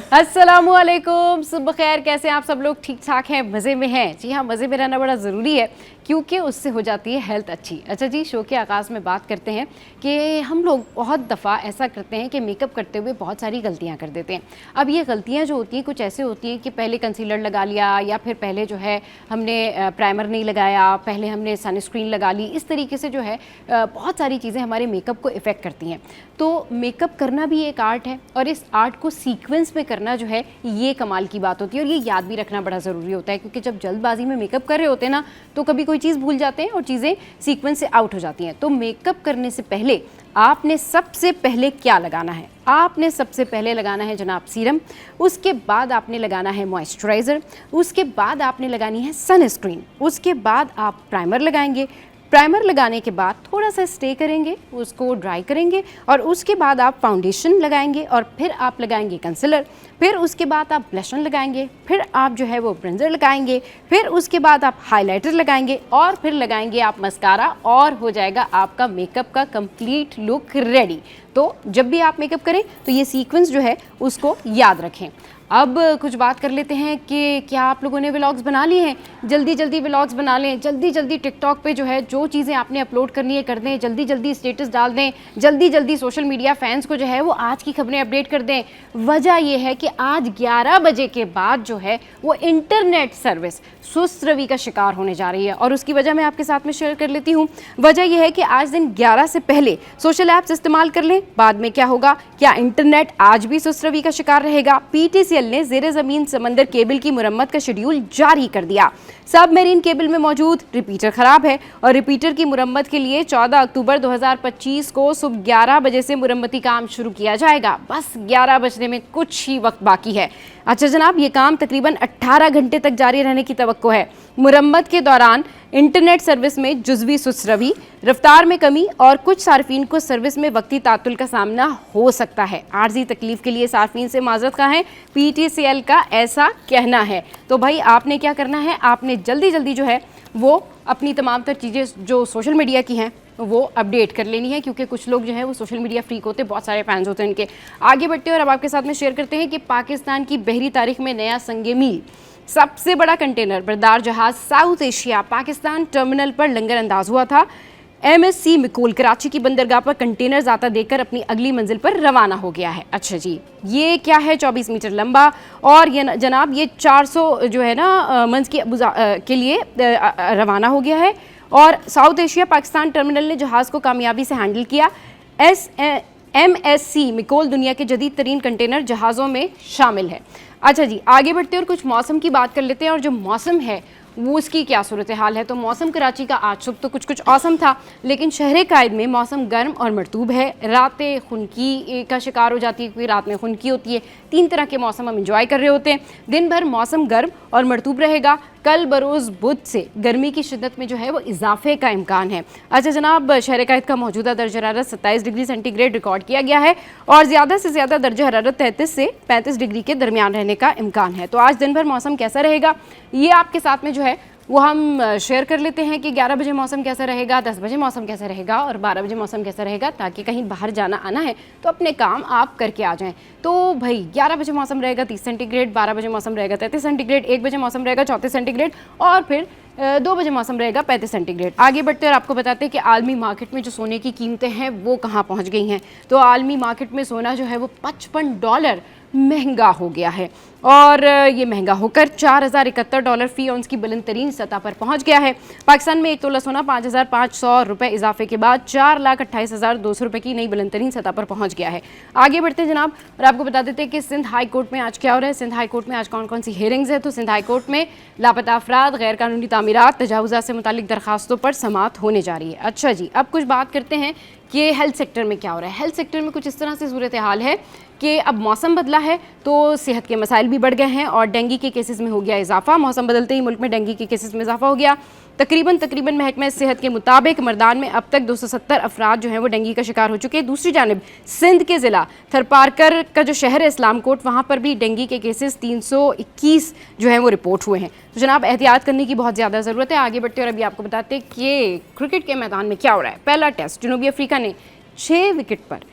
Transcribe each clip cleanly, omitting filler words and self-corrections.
अस्सलामुअलैकुम, सुबह खैर। कैसे हैं आप सब लोग? ठीक ठाक हैं, मज़े में हैं? जी हाँ, मज़े में रहना बड़ा ज़रूरी है क्योंकि उससे हो जाती है हेल्थ अच्छी। अच्छा जी, शो के आगाज़ में बात करते हैं कि हम लोग बहुत दफ़ा ऐसा करते हैं कि मेकअप करते हुए बहुत सारी गलतियाँ कर देते हैं। अब ये गलतियाँ जो होती हैं कुछ ऐसे होती हैं कि पहले कंसीलर लगा लिया या फिर पहले जो है हमने प्राइमर नहीं लगाया, पहले हमने सनस्क्रीन लगा ली। इस तरीके से जो है बहुत सारी चीज़ें हमारे मेकअप को इफ़ेक्ट करती हैं। तो मेकअप करना भी एक आर्ट है और इस आर्ट को सीक्वेंस में करना जो है ये कमाल की बात होती है और ये याद भी रखना बड़ा ज़रूरी होता है क्योंकि जब जल्दबाजी में मेकअप कर रहे होते हैं ना तो कभी कोई चीज़ भूल जाते हैं और चीज़ें सीक्वेंस से आउट हो जाती हैं। तो मेकअप करने से पहले आपने सबसे पहले क्या लगाना है? आपने सबसे पहले लगाना है जनाब सीरम, उसके बाद आपने लगाना है मॉइस्चराइज़र, उसके बाद आपने लगानी है सनस्क्रीन, उसके बाद आप प्राइमर लगाएंगे। प्राइमर लगाने के बाद थोड़ा सा स्टे करेंगे, उसको ड्राई करेंगे और उसके बाद आप फाउंडेशन लगाएंगे और फिर आप लगाएंगे कंसीलर, फिर उसके बाद आप ब्लशन लगाएंगे, फिर आप जो है वो ब्रंजर लगाएंगे, फिर उसके बाद आप हाइलाइटर लगाएंगे और फिर लगाएंगे आप मस्कारा और हो जाएगा आपका मेकअप का कंप्लीट लुक रेडी। तो जब भी आप मेकअप करें तो ये सीक्वेंस जो है उसको याद रखें। अब कुछ बात कर लेते हैं कि क्या आप लोगों ने व्लॉग्स बना लिए हैं? जल्दी जल्दी व्लॉग्स बना लें, जल्दी जल्दी टिकटॉक पे जो है जो चीज़ें आपने अपलोड करनी है कर दें, जल्दी जल्दी स्टेटस डाल दें, जल्दी जल्दी सोशल मीडिया फैंस को जो है वो आज की खबरें अपडेट कर दें। वजह यह है कि आज 11 बजे के बाद जो है वो इंटरनेट सर्विस सुस्त रवि का शिकार होने जा रही है और उसकी वजह मैं आपके साथ में शेयर कर लेती हूँ। वजह यह है कि आज दिन 11 से पहले सोशल ऐप्स इस्तेमाल कर लें, बाद में क्या होगा? क्या इंटरनेट आज भी सुस्त रवि का शिकार रहेगा? PTCL ने ज़ेरे ज़मीन समंदर केबल की मुरम्मत का शेड्यूल जारी कर दिया। सबमरीन केबल में मौजूद रिपीटर खराब है और रिपीटर की मुरम्मत के लिए 14 अक्टूबर 2025 को सुबह 11 बजे से मुरम्मती काम शुरू किया जाएगा। बस 11 बजने में कुछ ही वक्त बाकी है। अच्छा जनाब, ये काम तकरीबन 18 घंटे तक जारी रहने की तवक्को है। मुरम्मत के दौरान इंटरनेट सर्विस में जुज़वी सुस्त रवि, रफ्तार में कमी और कुछ सार्फिन को सर्विस में वक्ती तातुल का सामना हो सकता है। आर्जी तकलीफ के लिए सार्फिन से माजरत का है, PTCL का ऐसा कहना है। तो भाई आपने क्या करना है? आपने जल्दी जल्दी जो है वो अपनी तमाम तर चीज़ें जो सोशल मीडिया की हैं वो अपडेट कर लेनी है क्योंकि कुछ लोग जो है वो सोशल मीडिया फ्रीक होते हैं, बहुत सारे फैंस होते हैं इनके। आगे बढ़ते हैं और अब आपके साथ में शेयर करते हैं कि पाकिस्तान की बहरी तारीख में नया संगे मील। सबसे बड़ा कंटेनर बरदार जहाज साउथ एशिया पाकिस्तान टर्मिनल पर लंगर अंदाज हुआ था। MSC मिकोल कराची की बंदरगाह पर कंटेनर ज़ाता देकर अपनी अगली मंजिल पर रवाना हो गया है। अच्छा जी, ये क्या है? 24 मीटर लंबा और ये जनाब ये 400 जो है ना मंज के लिए रवाना हो गया है और साउथ एशिया पाकिस्तान टर्मिनल ने जहाज़ को कामयाबी से हैंडल किया। MSC मिकोल दुनिया के जदीद तरीन कंटेनर जहाज़ों में शामिल है। अच्छा जी, आगे बढ़ते हैं और कुछ मौसम की बात कर लेते हैं और जो मौसम है वो उसकी क्या सूरत हाल है। तो मौसम कराची का आज सुबह तो कुछ औसम था, लेकिन शहर कायद में मौसम गर्म और मरतूब है। रातें खुनकी का शिकार हो जाती है क्योंकि रात में खुनकी होती है। 3 तरह के मौसम हम इंजॉय कर रहे होते हैं। दिन भर मौसम गर्म और मरतूब रहेगा। कल बरोज़ बुध से गर्मी की शिद्दत में जो है वो इजाफे का इम्कान है। अच्छा जनाब, शहर कायद का मौजूदा दर्ज हरारत 27 डिग्री सेंटीग्रेड रिकॉर्ड किया गया है और ज़्यादा से ज़्यादा दर्ज हरारत 33 से 35 डिग्री के दरमियान रहने का इम्कान है। तो आज दिन भर मौसम कैसा रहेगा ये आपके साथ में जो है वो हम शेयर कर लेते हैं कि 11 बजे मौसम कैसा रहेगा, 10 बजे मौसम कैसा रहेगा और 12 बजे मौसम कैसा रहेगा, ताकि कहीं बाहर जाना आना है तो अपने काम आप करके आ जाएं। तो भाई 11 बजे मौसम रहेगा 30 सेंटीग्रेड, 12 बजे मौसम रहेगा 33 सेंटीग्रेड, 1 बजे मौसम रहेगा 34 सेंटीग्रेड और फिर 2 बजे मौसम रहेगा 35 सेंटीग्रेड। आगे बढ़ते और आपको बताते हैं कि आलमी मार्केट में जो सोने की कीमतें हैं वो कहाँ पहुँच गई हैं। तो आलमी मार्केट में सोना जो है वो $55 महंगा हो गया है और ये महंगा होकर $4071 फ़ी औंस की बुलंद तरीन सतह पर पहुंच गया है। पाकिस्तान में 1 तोला सोना 5500 रुपये इजाफे के बाद 4,28,200 रुपये की नई बुलंद तरीन सतह पर पहुंच गया है। आगे बढ़ते हैं जनाब और आपको बता देते हैं कि सिंध हाई कोर्ट में आज क्या हो रहा है। सिंध हाई कोर्ट में आज कौन कौन सी हेयरिंग्स है। तो सिंध हाई कोर्ट में लापता अफराद, गैर कानूनी तामीरात, तजावुज़ात से मुतालिक दरखास्तों पर समाअत होने जा रही है। अच्छा जी, अब कुछ बात करते हैं कि हेल्थ सेक्टर में क्या हो रहा है। हेल्थ सेक्टर में कुछ इस तरह से सूरत हाल है कि अब मौसम बदला है तो सेहत के मसाइल भी बढ़ गए हैं और डेंगू के केसेस में हो गया इजाफा। मौसम बदलते ही मुल्क में डेंगू के केसेस में इजाफा हो गया। तकरीबन महकमा सेहत के मुताबिक मरदान में अब तक 270 अफराद जो हैं वो डेंगू का शिकार हो चुके हैं। दूसरी जानिब सिंध के ज़िला थरपारकर का जो शहर है इस्लाम कोट, वहाँ पर भी डेंगू के केसेस 321 जो हैं वो रिपोर्ट हुए हैं। तो जनाब एहतियात करने की बहुत ज़्यादा ज़रूरत है। आगे बढ़ते और अभी आपको बताते हैं कि क्रिकेट के मैदान में क्या हो रहा है। पहला टेस्ट जनूबी अफ्रीका ने 6 विकेट पर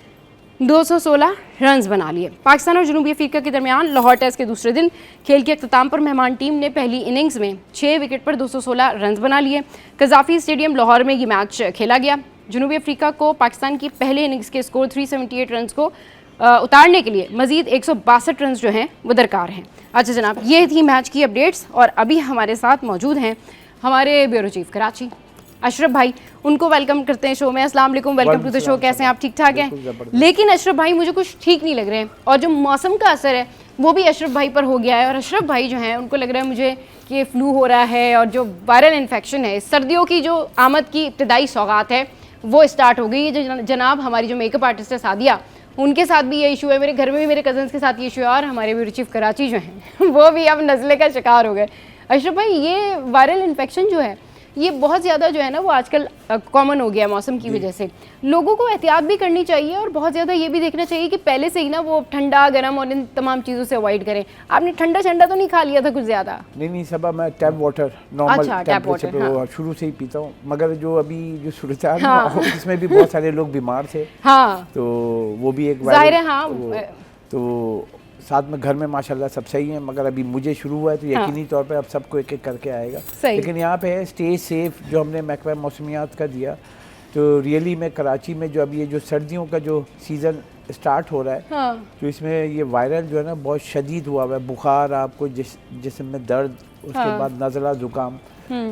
216 रन्स बना लिए। पाकिस्तान और जनूबी अफ्रीका के दरमियान लाहौर टेस्ट के दूसरे दिन खेल के अख्ताम पर मेहमान टीम ने पहली इनिंग्स में 6 विकेट पर 216 रन्स बना लिए। कजाफी स्टेडियम लाहौर में ये मैच खेला गया। जनूबी अफ्रीका को पाकिस्तान की पहले इनिंग्स के स्कोर 378 रन्स को उतारने के लिए मजीद 162 रन्स जो हैं वो दरकार हैं। अच्छा जनाब, ये थी मैच की अपडेट्स और अभी हमारे साथ मौजूद हैं हमारे ब्यूरो चीफ कराची अशरफ भाई। उनको वेलकम करते हैं शो में। अस्सलाम वालेकुम, वेलकम टू द शो। कैसे हैं आप? ठीक ठाक हैं? लेकिन अशरफ भाई मुझे कुछ ठीक नहीं लग रहे हैं और जो मौसम का असर है वो भी अशरफ भाई पर हो गया है और अशरफ भाई जो हैं उनको लग रहा है मुझे कि फ्लू हो रहा है और जो वायरल इन्फेक्शन है, सर्दियों की जो आमद की इब्तदाई सौगात है वो स्टार्ट हो गई है। जो जनाब हमारी जो मेकअप आर्टिस्ट है सादिया, उनके साथ भी ये इशू है, मेरे घर में भी मेरे कजन्स के साथ ये इशू है और हमारे ब्यूरो चीफ कराची जो हैं वो भी अब नज़ले का शिकार हो गए। अशरफ भाई, ये वायरल इन्फेक्शन जो है ये बहुत ज़्यादा जो है ना वो आजकल कॉमन हो गया मौसम की वजह से। लोगों को एहतियात भी करनी चाहिए और बहुत ज़्यादा ये भी देखना चाहिए कि पहले से ही ना वो ठंडा गर्म और इन तमाम चीज़ों से अवॉइड करें। आपने ठंडा ठंडा तो नहीं खा लिया था कुछ ज़्यादा? नहीं सब मैं टैप वाटर नॉर्मल अच्छा, टैप वाटर, हाँ। शुरू से ही पीता हूँ, मगर जो अभी जो सूरत हाल है इसमें भी बहुत सारे लोग बीमार थे। हाँ, तो वो भी एक जाहिर है। हाँ, तो साथ में घर में माशाल्लाह सब सही है, मगर अभी मुझे शुरू हुआ है तो यकीनी तौर पे अब सबको एक एक करके आएगा। लेकिन यहाँ पे है स्टे सेफ जो हमने महकमा मौसमियात का दिया। तो रियली में कराची में जो अभी ये जो सर्दियों का जो सीज़न स्टार्ट हो रहा है, हाँ। तो इसमें ये वायरल जो है ना बहुत शदीद हुआ हुआ है। बुखार, आपको जिस्म में दर्द, उसके बाद नज़ला ज़ुकाम।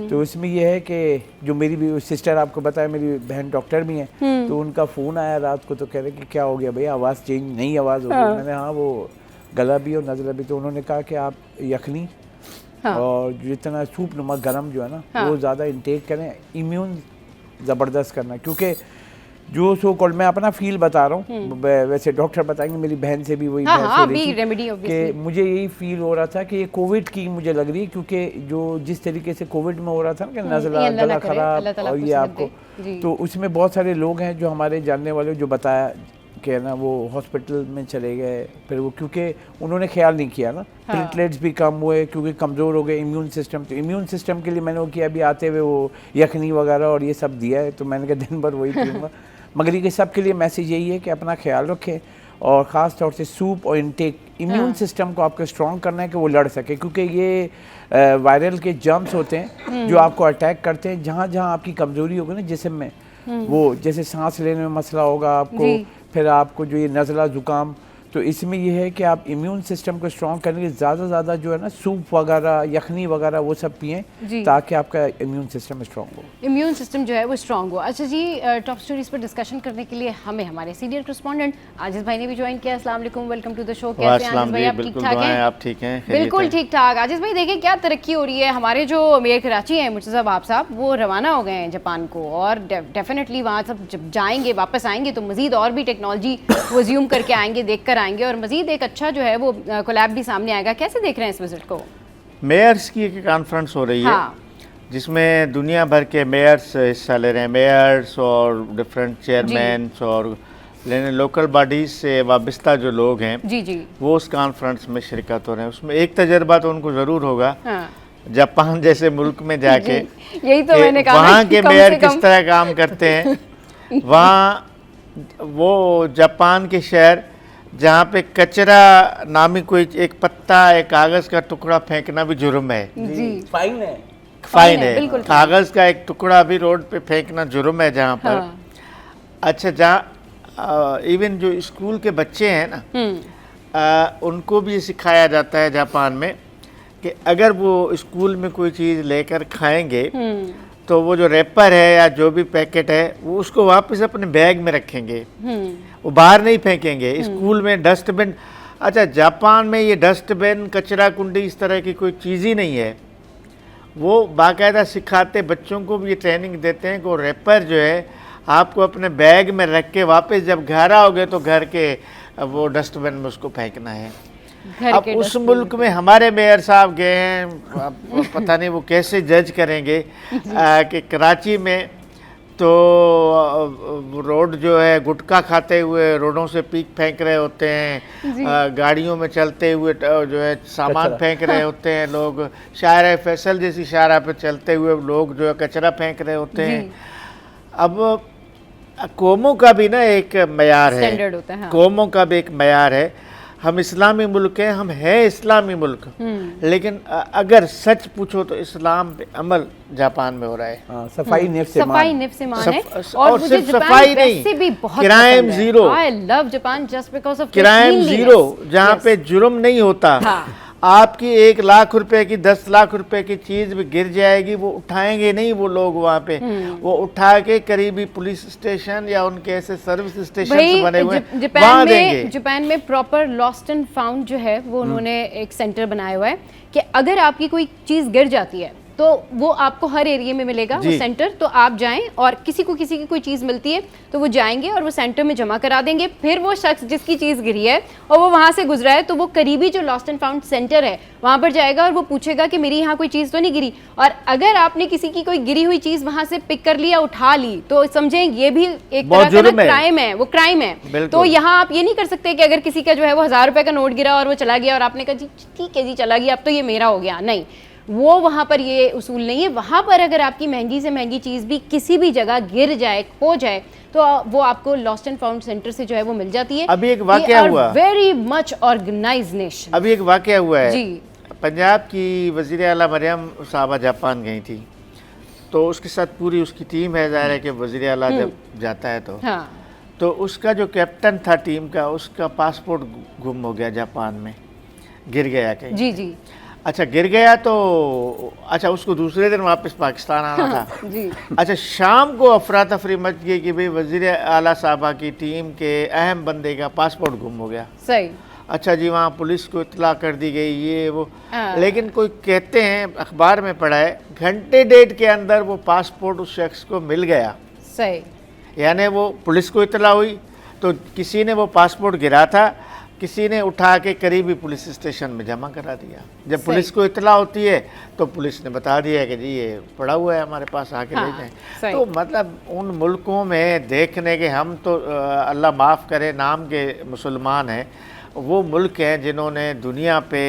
तो इसमें यह है कि जो मेरी भी सिस्टर, आपको बताया मेरी बहन डॉक्टर भी हैं, तो उनका फ़ोन आया रात को तो कह रहे कि क्या हो गया भैया, आवाज़ चेंज, नई आवाज़ हो गई। मैंने हाँ वो गला भी और नज़ला भी। तो उन्होंने कहा कि आप यखनी और जितना सूप नमक गरम जो है ना वो ज़्यादा इंटेक करें, इम्यून ज़बरदस्त करना। क्योंकि जो सो कॉल्ड मैं अपना फील बता रहा हूँ, वैसे डॉक्टर बताएंगे, मेरी बहन से भी वही कि मुझे यही फील हो रहा था कि ये कोविड की मुझे लग रही है, क्योंकि जो जिस तरीके से कोविड में हो रहा था ना कि नज़ला, गला खराब और ये आपको, तो उसमें बहुत सारे लोग हैं जो हमारे जानने वाले जो बताया कि ना वो हॉस्पिटल में चले गए, फिर वो क्योंकि उन्होंने ख्याल नहीं किया ना, प्लेटलेट्स भी कम हुए क्योंकि कमज़ोर हो गए इम्यून सिस्टम। तो इम्यून सिस्टम के लिए मैंने वो किया, अभी आते हुए वो यखनी वगैरह और ये सब दिया है, तो मैंने कहा दिन भर वही पीऊँगा। मगर ये सब के लिए मैसेज यही है कि अपना ख्याल रखें और ख़ास तौर से सूप और इनटेक इम्यून सिस्टम को आपको स्ट्रॉन्ग करना है कि वो लड़ सके, क्योंकि ये वायरल के जर्म्स होते हैं जो आपको अटैक करते हैं जहाँ जहाँ आपकी कमज़ोरी होगी ना जिस्म में, वो जैसे सांस लेने में मसला होगा आपको, फिर आपको जो ये नज़ला ज़ुकाम, तो इसमें यह है कि आप इम्यून सिस्टम को स्ट्रॉन्ग करने के ज़्यादा ज़्यादा जो है ना सूप वगैरह, यखनी वगैरह वो सब पिएं ताकि आपका इम्यून सिस्टम स्ट्रॉन्ग हो, इम्यून सिस्टम जो है वो स्ट्रॉन्ग हो। अच्छा जी, टॉप स्टोरीज पर डिस्कशन करने के लिए हमें हमारे सीनियर करस्पॉन्डेंट आजिज़ भाई ने भी ज्वाइन किया। अस्सलाम वालेकुम, वेलकम टू द शो। कैसे हैं आजिज़ भाई? आप ठीक ठाक हैं? आप ठीक हैं? बिल्कुल ठीक ठाक। आजिज़ भाई देखिए क्या तरक्की हो रही है। हमारे जो मेयर कराची हैं मुर्तज़ा बाब साहब, वो रवाना हो गए हैं जापान को और डेफिनेटली वहाँ सब जब जाएंगे वापस आएंगे तो मज़ीद और भी टेक्नोलॉजी वो ज़्यूम करके आएंगे, देख कर आएंगे और मज़ीद एक अच्छा जो है वो कोलैब भी सामने आएगा। कैसे देख रहे हैं इस विजिट को? मेयर्स की एक कॉन्फ्रेंस हो रही है जिसमें दुनिया भर के मेयर्स हिस्सा ले रहे हैं, मेयर्स और डिफरेंट चेयरमैन और लोकल बॉडीज से वाबस्ता जो लोग हैं वो उस कॉन्फ्रेंस में शिरकत हो रहे हैं। उसमें एक तजर्बा तो उनको ज़रूर होगा जापान जैसे मुल्क में जाके, यही तो मैंने कहा, वहाँ के मेयर किस तरह काम करते हैं। वहाँ वो जापान के शहर जहाँ पे कचरा नामी कोई एक पत्ता, एक कागज़ का टुकड़ा फेंकना भी जुर्म है, फाइन है। कागज़ का एक टुकड़ा भी रोड पे फेंकना जुर्म है जहाँ पर। अच्छा, जहाँ इवन जो स्कूल के बच्चे हैं ना, उनको भी सिखाया जाता है जापान में कि अगर वो स्कूल में कोई चीज़ लेकर खाएंगे तो वो जो रैपर है या जो भी पैकेट है वो उसको वापस अपने बैग में रखेंगे, वो बाहर नहीं फेंकेंगे। स्कूल में डस्टबिन, अच्छा जापान में ये डस्टबिन, कचरा कुंडी इस तरह की कोई चीज़ ही नहीं है। वो बाकायदा सिखाते, बच्चों को भी ये ट्रेनिंग देते हैं कि वो रैपर जो है आपको अपने बैग में रख के वापस जब घर आओगे तो घर के वो डस्टबिन में उसको फेंकना है। अब उस मुल्क में हमारे मेयर साहब गए हैं, पता नहीं वो कैसे जज करेंगे कि कराची में तो रोड जो है गुटखा खाते हुए रोडों से पीक फेंक रहे होते हैं, गाड़ियों में चलते हुए जो है सामान फेंक रहे होते हैं लोग, शाहरा फैसल जैसी शाहरा पे चलते हुए लोग जो है कचरा फेंक रहे होते हैं। अब कौमों का भी ना एक मयार है, स्टैंडर्ड होता है। हाँ। कौमों का भी एक मयार है। हम इस्लामी मुल्क हैं, हम हैं इस्लामी मुल्क, लेकिन अगर सच पूछो तो इस्लाम पे अमल जापान में हो रहा है। हाँ, सफाई निफ्स सफाई निफ्स ईमान है। और मुझे सिर्फ जापान सफाई वैसे नहीं, भी बहुत क्राइम पसंद है। Zero. I love Japan just because of crime cleanliness। Zero, जहाँ Yes। पे जुर्म नहीं होता। हाँ। आपकी 1 लाख रुपए की 10 लाख रुपए की चीज भी गिर जाएगी, वो उठाएंगे नहीं वो लोग वहाँ पे, वो उठा के करीबी पुलिस स्टेशन या उनके ऐसे सर्विस स्टेशन बने हुए वहाँ देंगे। जापान में प्रॉपर लॉस्ट एंड फाउंड जो है वो उन्होंने एक सेंटर बनाया हुआ है कि अगर आपकी कोई चीज गिर जाती है तो वो आपको हर एरिया में मिलेगा वो सेंटर। तो आप जाएं और किसी की कोई चीज़ मिलती है तो वो जाएंगे और वो सेंटर में जमा करा देंगे। फिर वो शख्स जिसकी चीज़ गिरी है और वो वहाँ से गुजरा है तो वो करीबी जो लॉस्ट एंड फाउंड सेंटर है वहाँ पर जाएगा और वो पूछेगा कि मेरी यहाँ कोई चीज़ तो नहीं गिरी। और अगर आपने किसी की कोई गिरी हुई चीज़ वहाँ से पिक कर लिया, उठा ली, तो समझें ये भी एक तरह का क्राइम है, वो क्राइम है। तो यहाँ आप ये नहीं कर सकते कि अगर किसी का जो है वो 1000 रुपये का नोट गिरा और वो चला गया और आपने कहा जी ठीक है जी चला गया, अब तो ये मेरा हो गया। नहीं, वो वहाँ पर ये उसूल नहीं है। वहाँ पर अगर आपकी महंगी से महंगी चीज़ भी किसी भी जगह गिर जाए, खो जाए, तो वो आपको लॉस्ट एंड फाउंड सेंटर से जो है वो मिल जाती है। अभी एक वाकया हुआ, वेरी मच ऑर्गेनाइज्ड नेशन। अभी एक वाकया हुआ है जी। पंजाब की वज़ीर आला मरियम साहबा जापान गई थी, तो उसके साथ पूरी उसकी टीम है। ज़ाहिर है कि वज़ीर आला जब जाता है तो उसका जो कैप्टन था टीम का, उसका पासपोर्ट गुम हो गया जापान में, गिर गया कहीं। जी जी। अच्छा, गिर गया तो अच्छा उसको दूसरे दिन वापस पाकिस्तान आना था। जी। अच्छा, शाम को अफरा तफरी मच गई कि भाई वज़ीर आला साहबा की टीम के अहम बंदे का पासपोर्ट गुम हो गया। सही। अच्छा जी, वहाँ पुलिस को इत्तला कर दी गई, ये वो। लेकिन कोई कहते हैं, अखबार में पढ़ा है, घंटे डेढ़ के अंदर वो पासपोर्ट उस शख्स को मिल गया। सही। यानी वो पुलिस को इत्तला हुई तो किसी ने वो पासपोर्ट गिरा था, किसी ने उठा के करीबी पुलिस स्टेशन में जमा करा दिया। जब पुलिस को इत्तला होती है तो पुलिस ने बता दिया कि जी ये पड़ा हुआ है हमारे पास, आके ले जाएं। तो मतलब उन मुल्कों में देखने के, हम तो अल्लाह माफ़ करे नाम के मुसलमान हैं, वो मुल्क हैं जिन्होंने दुनिया पे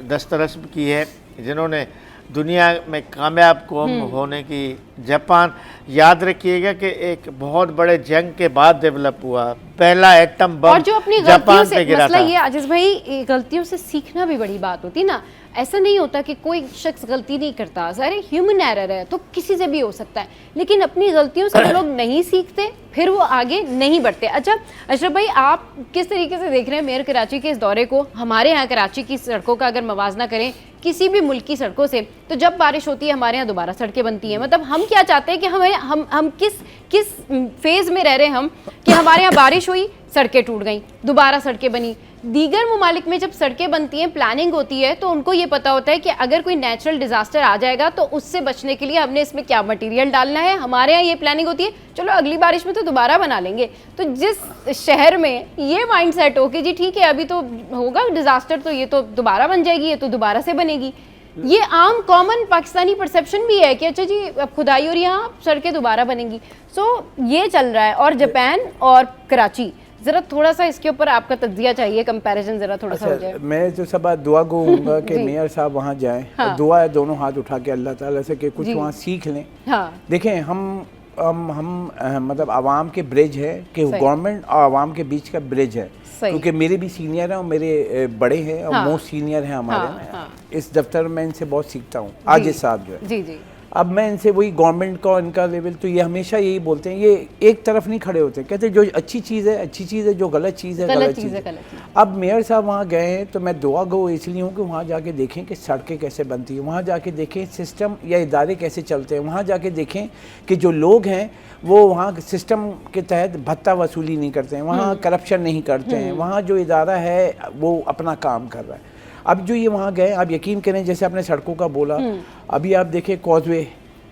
दस्तरस की है, जिन्होंने दुनिया में कामयाब कौम होने की। जापान याद रखिएगा कि एक बहुत बड़े जंग के बाद डेवलप हुआ, पहला एटम बम और जो अपनी जापान पे गिरा मसला था। ये आजिज़ भाई, गलतियों से सीखना भी बड़ी बात होती ना। ऐसा नहीं होता कि कोई शख्स गलती नहीं करता, सारे ह्यूमन एरर है, तो किसी से भी हो सकता है। लेकिन अपनी गलतियों से जो लोग नहीं सीखते फिर वो आगे नहीं बढ़ते। अच्छा अशरफ भाई, आप किस तरीके से देख रहे हैं मेयर कराची के इस दौरे को? हमारे यहाँ कराची की सड़कों का अगर मवाजना करें किसी भी मुल्क की सड़कों से, तो जब बारिश होती है हमारे यहाँ दोबारा सड़कें बनती हैं। मतलब हम क्या चाहते हैं कि हम किस फेज़ में रह रहे हैं हम, कि हमारे यहाँ बारिश हुई, सड़कें टूट गई, दोबारा सड़कें बनी। दीगर ममालिक में जब सड़कें बनती हैं, प्लानिंग होती है, तो उनको ये पता होता है कि अगर कोई नेचुरल डिजास्टर आ जाएगा तो उससे बचने के लिए हमने इसमें क्या मटेरियल डालना है। हमारे यहाँ ये प्लानिंग होती है, चलो अगली बारिश में तो दोबारा बना लेंगे। तो जिस शहर में ये माइंडसेट हो कि जी ठीक है अभी तो होगा डिजास्टर, तो ये तो दोबारा बन जाएगी, ये तो दोबारा से बनेगी, ये आम कॉमन पाकिस्तानी परसेप्शन भी है कि अच्छा जी अब खुदाई और यहाँ सड़कें दोबारा बनेंगी। सो ये चल रहा है। और जापान और कराची, ज़रा थोड़ा सा इसके ऊपर आपका तज्जिया चाहिए, कंपैरिजन ज़रा थोड़ा सा हो जाए। मैं तो सब दुआ कहूँगा कि मेयर साहब वहाँ जाएं। हाँ। दुआ है दोनों हाथ उठा के अल्लाह ताला से कि कुछ वहाँ सीख लें। हाँ। देखें हम मतलब आवाम के ब्रिज है कि गवर्नमेंट और आवाम के बीच का ब्रिज है। क्योंकि मेरे भी सीनियर हैं और मेरे बड़े हैं और मोस्ट सीनियर हैं हमारे इस दफ्तर में, इनसे बहुत सीखता हूँ। आजिज़ साहब जो है, जी जी, अब मैं इनसे वही गवर्नमेंट का इनका लेवल, तो ये हमेशा यही बोलते हैं, ये एक तरफ नहीं खड़े होते, कहते हैं जो अच्छी चीज़ है अच्छी चीज़ है, जो गलत चीज़ है गलत चीज़ है। अब मेयर साहब वहाँ गए हैं तो मैं दुआ गो इसलिए हूँ कि वहाँ जाके देखें कि सड़कें कैसे बनती हैं, वहाँ जाके देखें सिस्टम या इदारे कैसे चलते हैं, वहाँ जाके देखें कि जो लोग हैं वो वहाँ सिस्टम के तहत भत्ता वसूली नहीं करते हैं, वहाँ करप्शन नहीं करते हैं, वहाँ जो इदारा है वो अपना काम कर रहा है। अब जो ये वहाँ गए, आप यकीन करें, जैसे आपने सड़कों का बोला, अभी आप देखें कॉजवे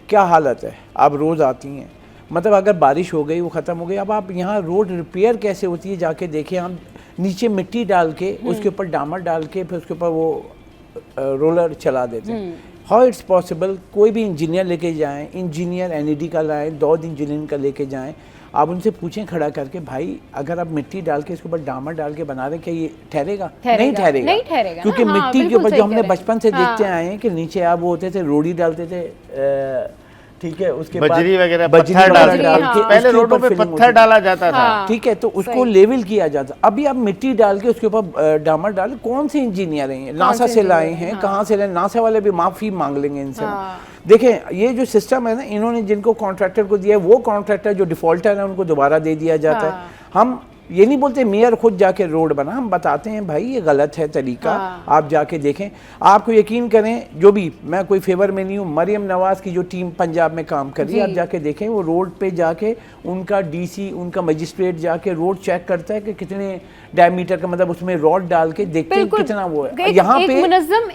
क्या हालत है, आप रोज़ आती हैं, मतलब अगर बारिश हो गई वो ख़त्म हो गई, अब आप यहाँ रोड रिपेयर कैसे होती है जाके देखें। हम नीचे मिट्टी डाल के उसके ऊपर डामर डाल के फिर उसके ऊपर वो रोलर चला देते हैं। How it's possible? कोई भी इंजीनियर लेके जाएं, इंजीनियर NED का लाएं, 2 इंजीनियर का लेके जाएं, आप उनसे पूछें खड़ा करके, भाई अगर आप मिट्टी डाल के इसके ऊपर डामर डाल के बना रहे, क्या ये ठहरेगा? नहीं ठहरेगा, क्योंकि मिट्टी के ऊपर जो हमने बचपन से देखते आए हैं कि नीचे आप वो होते थे, रोड़ी डालते थे ठीक है, उसके बाद बजरी वगैरह बजरी पत्थर वगैरह डाल डाल हाँ। के पहले उसके रोडों ऊपर पे फिलिंग पत्थर होती डाला जाता था। हाँ। ठीक है, तो उसको सही। लेवल किया जाता। अभी आप मिट्टी डाल के उसके ऊपर डामर डाल, कौन से इंजीनियर हैं, नासा से लाए हैं, कहाँ से लाए, नासा वाले भी माफी मांग लेंगे इनसे। हाँ। देखें, ये जो सिस्टम है ना, इन्होंने जिनको कॉन्ट्रैक्टर को दिया है, वो कॉन्ट्रैक्टर जो डिफॉल्टर है उनको दोबारा दे दिया जाता है। हम ये नहीं बोलते मेयर खुद जाके रोड बना, हम बताते हैं भाई ये गलत है तरीका, आप जाके देखें। आपको यकीन करें, जो भी, मैं कोई फेवर में नहीं हूँ, मरियम नवाज की जो टीम पंजाब में काम कर रही है, आप जाके देखें, वो रोड पे जाके उनका डीसी, उनका मजिस्ट्रेट जाके रोड चेक करता है कि कितने डायमीटर का, मतलब उसमें रॉड डाल के देखते हैं कितना वो है। यहाँ पे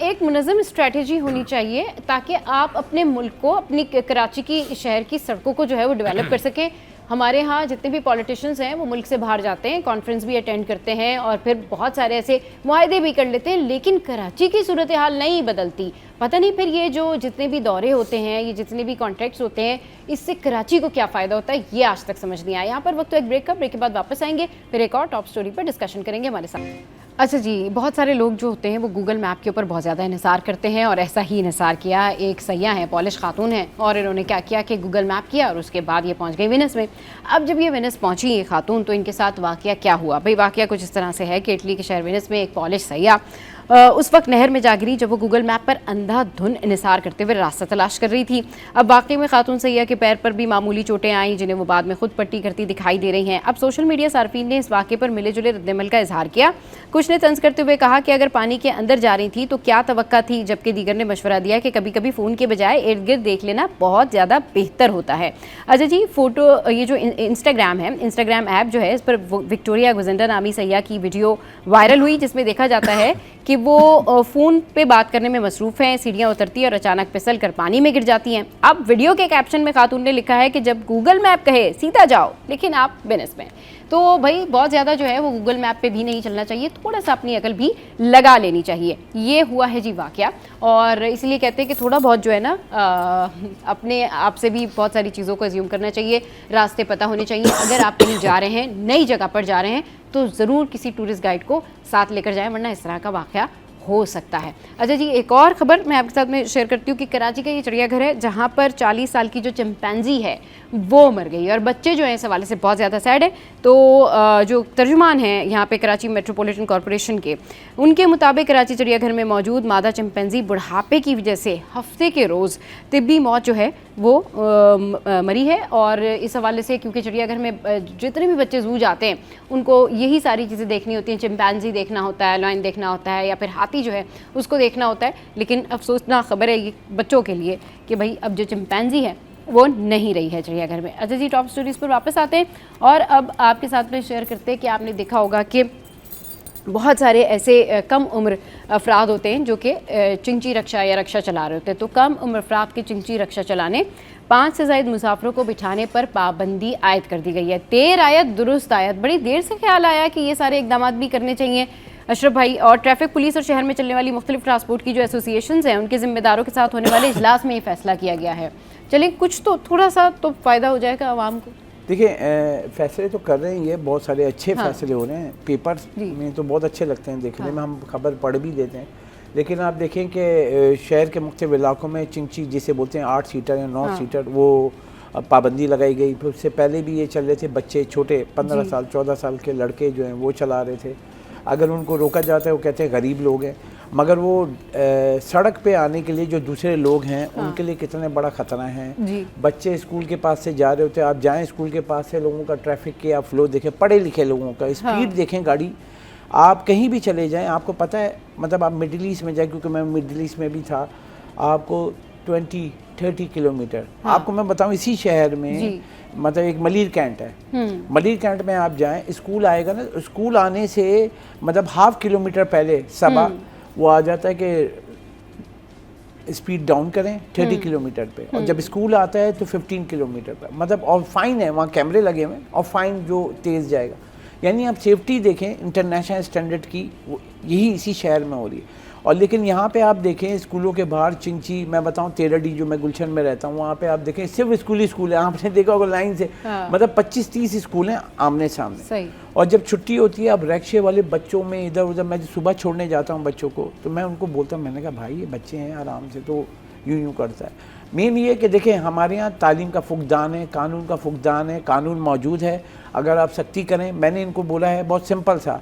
एक मुनज़्ज़म स्ट्रेटेजी होनी चाहिए ताकि आप अपने मुल्क को, अपनी कराची की शहर की सड़कों को जो है वो डेवलप कर सकें। हमारे यहाँ जितने भी पॉलिटिशियंस हैं वो मुल्क से बाहर जाते हैं, कॉन्फ्रेंस भी अटेंड करते हैं और फिर बहुत सारे ऐसे मुआहदे भी कर लेते हैं, लेकिन कराची की सूरत हाल नहीं बदलती। पता नहीं फिर ये जो जितने भी दौरे होते हैं, ये जितने भी कॉन्ट्रैक्ट्स होते हैं, इससे कराची को क्या फ़ायदा होता है, ये आज तक समझ नहीं आया। यहाँ पर वक्त तो एक ब्रेक का, ब्रेक के बाद वापस आएंगे, फिर एक और टॉप स्टोरी पर डिस्कशन करेंगे हमारे साथ। अच्छा जी, बहुत सारे लोग जो होते हैं वो गूगल मैप के ऊपर बहुत ज़्यादा इन्हिसार करते हैं और ऐसा ही इन्हिसार किया एक सैयाह है, पॉलिश खातून है, और इन्होंने क्या किया कि गूगल मैप किया और उसके बाद ये पहुंच गई वेनिस में। अब जब ये वेनिस पहुंची ये खातून, तो इनके साथ वाक़या क्या हुआ भाई? वाक़या कुछ इस तरह से है कि इटली के शहर वेनिस में एक पॉलिश सैयाह उस वक्त नहर में जा गिरी जब वो गूगल मैप पर अंधाधुन इन्हिसार करते हुए रास्ता तलाश कर रही थी। अब वाकई में खातून सैयाह के पैर पर भी मामूली चोटें आईं, जिन्हें वो बाद में खुद पट्टी करती दिखाई दे रही हैं। अब सोशल मीडिया सार्फिन ने इस वाक़े पर मिले जुले रद्दमल का इजहार किया। कुछ ने तंज करते हुए कहा कि अगर पानी के अंदर जा रही थी तो क्या तवक्का थी, जबकि दीगर ने मशवरा दिया कि कभी कभी फ़ोन के बजाय इर्द गिर्द देख लेना बहुत ज़्यादा बेहतर होता है। अच्छा जी, फ़ोटो, ये जो इंस्टाग्राम है, इंस्टाग्राम ऐप जो है, इस पर विक्टोरिया गुजेंडा नामी सैयाह की वीडियो वायरल हुई, जिसमें देखा जाता है कि वो फ़ोन पे बात करने में मसरूफ़ हैं, सीढ़ियाँ उतरती है और अचानक फिसल कर पानी में गिर जाती हैं। अब वीडियो के कैप्शन में खातून ने लिखा है कि जब गूगल मैप कहे सीधा जाओ, लेकिन आप वेनिस में। तो भाई बहुत ज़्यादा जो है वो गूगल मैप पे भी नहीं चलना चाहिए, थोड़ा सा अपनी अकल भी लगा लेनी चाहिए। ये हुआ है जी वाक़या, और इसलिए कहते हैं कि थोड़ा बहुत जो है ना अपने आप से भी बहुत सारी चीज़ों को अज्यूम करना चाहिए, रास्ते पता होने चाहिए। अगर आप कहीं जा रहे हैं, नई जगह पर जा रहे हैं, तो ज़रूर किसी टूरिस्ट गाइड को साथ लेकर जाएं, वरना इस तरह का वाक़या हो सकता है। अच्छा जी, एक और ख़बर मैं आपके साथ में शेयर करती हूँ कि कराची का ये चिड़ियाघर है जहाँ पर 40 साल की जो चिंपैंजी है वो मर गई, और बच्चे जो हैं इस हवाले से बहुत ज़्यादा सैड है। तो जो तर्जुमान हैं यहाँ पे कराची मेट्रोपॉलिटन कॉरपोरेशन के, उनके मुताबिक कराची चिड़ियाघर में मौजूद मादा चिंपैंजी बुढ़ापे की वजह से हफ्ते के रोज़ तिब्बी मौत जो है वो मरी है। और इस हवाले से क्योंकि चिड़ियाघर में जितने भी बच्चे जू जाते हैं उनको यही सारी चीज़ें देखनी होती हैं, चिंपैंजी देखना होता है, लायन देखना होता है, या फिर हाथी जो है उसको देखना होता है। लेकिन अफसोसनाक खबर है ये बच्चों के लिए कि भाई अब जो चिंपैंजी है वो नहीं रही है चिड़ियाघर में। अच्छा जी, टॉप स्टोरीज़ पर वापस आते हैं और अब आपके साथ में शेयर करते हैं कि आपने देखा होगा कि बहुत सारे ऐसे कम उम्र अफराद होते हैं जो कि चिंची रक्षा या रक्षा चला रहे होते हैं। तो कम उम्र अफराद के चिंची रक्षा चलाने 5 से ज़ायद मुसाफिरों को बिठाने पर पाबंदी आयद कर दी गई है। देर आयत दुरुस्त आयत, बड़ी देर से ख्याल आया कि ये सारे इकदाम भी करने चाहिए अशरफ भाई। और ट्रैफिक पुलिस और शहर में चलने वाली मुख्तलिफ ट्रांसपोर्ट की जो एसोसिएशंस हैं उनके जिम्मेदारों के साथ होने वाले इजलास में ये फैसला किया गया है। चलिए, कुछ तो थोड़ा सा तो फ़ायदा हो जाएगा आवाम को। देखिए, फैसले तो कर रहे हैं, ये बहुत सारे अच्छे फैसले हो रहे हैं। पेपर्स में तो बहुत अच्छे लगते हैं देखने में, हम खबर पढ़ भी लेते हैं। लेकिन आप देखें कि शहर के मुख्तलिफ इलाकों में चिंची जिसे बोलते हैं 8 सीटर या 9 सीटर, वो पाबंदी लगाई गई। फिर उससे पहले भी ये चल रहे थे, बच्चे छोटे 15 साल 14 साल के लड़के जो हैं वो चला रहे थे। अगर उनको रोका जाता है वो कहते हैं गरीब लोग हैं, मगर वो सड़क पे आने के लिए जो दूसरे लोग हैं उनके लिए कितने बड़ा ख़तरा है। बच्चे स्कूल के पास से जा रहे होते हैं, आप जाएं स्कूल के पास से, लोगों का ट्रैफिक के आप फ्लो देखें, पढ़े लिखे लोगों का स्पीड देखें गाड़ी, आप कहीं भी चले जाएं आपको पता है, मतलब आप मिडिल ईस्ट में जाए, क्योंकि मैं मिडिल ईस्ट में भी था, आपको 20-30 किलोमीटर, आपको मैं बताऊं इसी शहर में, मतलब एक मलिर कैंट है, मलिर कैंट में आप जाएं, स्कूल आएगा ना, स्कूल आने से मतलब ½ किलोमीटर पहले सबा वो आ जाता है कि स्पीड डाउन करें 30 किलोमीटर पे, और जब स्कूल आता है तो 15 किलोमीटर पर, मतलब और फाइन है, वहाँ कैमरे लगे हुए हैं और फाइन जो तेज़ जाएगा। यानी आप सेफ्टी देखें इंटरनेशनल स्टैंडर्ड की, यही इसी शहर में हो रही है। और लेकिन यहाँ पे आप देखें स्कूलों के बाहर चिंची, मैं बताऊँ 13D जो मैं गुलशन में रहता हूँ, वहाँ पे आप देखें सिर्फ स्कूल है, आपने देखा होगा लाइन से, मतलब 25-30 स्कूल हैं आमने सामने। सही। और जब छुट्टी होती है, अब रिक्शे वाले बच्चों में इधर उधर, मैं सुबह छोड़ने जाता हूँ बच्चों को, तो मैं उनको बोलता हूँ, मैंने कहा भाई ये बच्चे हैं आराम से, तो यूँ करता है। मेन ये कि देखें हमारे यहाँ तालीम का फुकदान है, कानून का फुकदान है, कानून मौजूद है। अगर आप सख्ती करें, मैंने इनको बोला है बहुत सिंपल सा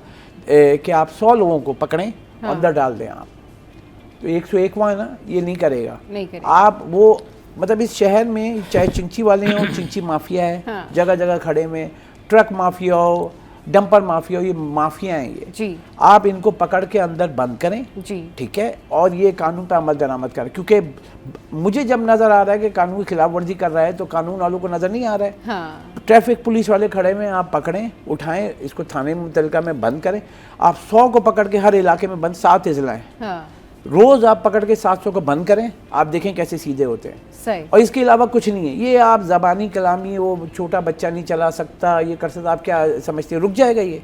कि आप 100 लोगों को पकड़ें, अंदर डाल दें आप, तो 101वां है ना, ये नहीं करेगा। आप वो मतलब इस शहर में चाहे चिंची वाले हों, चिंची माफिया है, जगह जगह खड़े में, ट्रक माफिया हो, डंपर माफिया हो, ये माफिया हैं ये जी। आप इनको पकड़ के अंदर बंद करें जी, ठीक है, और ये कानून पे अमल दरामद करें। क्योंकि मुझे जब नजर आ रहा है कि कानून की खिलाफ वर्जी कर रहा है तो कानून वालों को नजर नहीं आ रहा है। हाँ। ट्रैफिक पुलिस वाले खड़े में, आप पकड़ें, उठाएं, इसको थाने मुतलका में बंद करें। आप 100 को पकड़ के हर इलाके में बंद, 7 अजला हैं। हाँ। रोज आप पकड़ के 700 को बंद करें, आप देखें कैसे सीधे होते हैं। सही। और इसके अलावा कुछ नहीं है। ये आप जबानी कलामी, वो छोटा बच्चा नहीं चला सकता, ये कर सकता, आप क्या समझते हैं रुक जाएगा ये?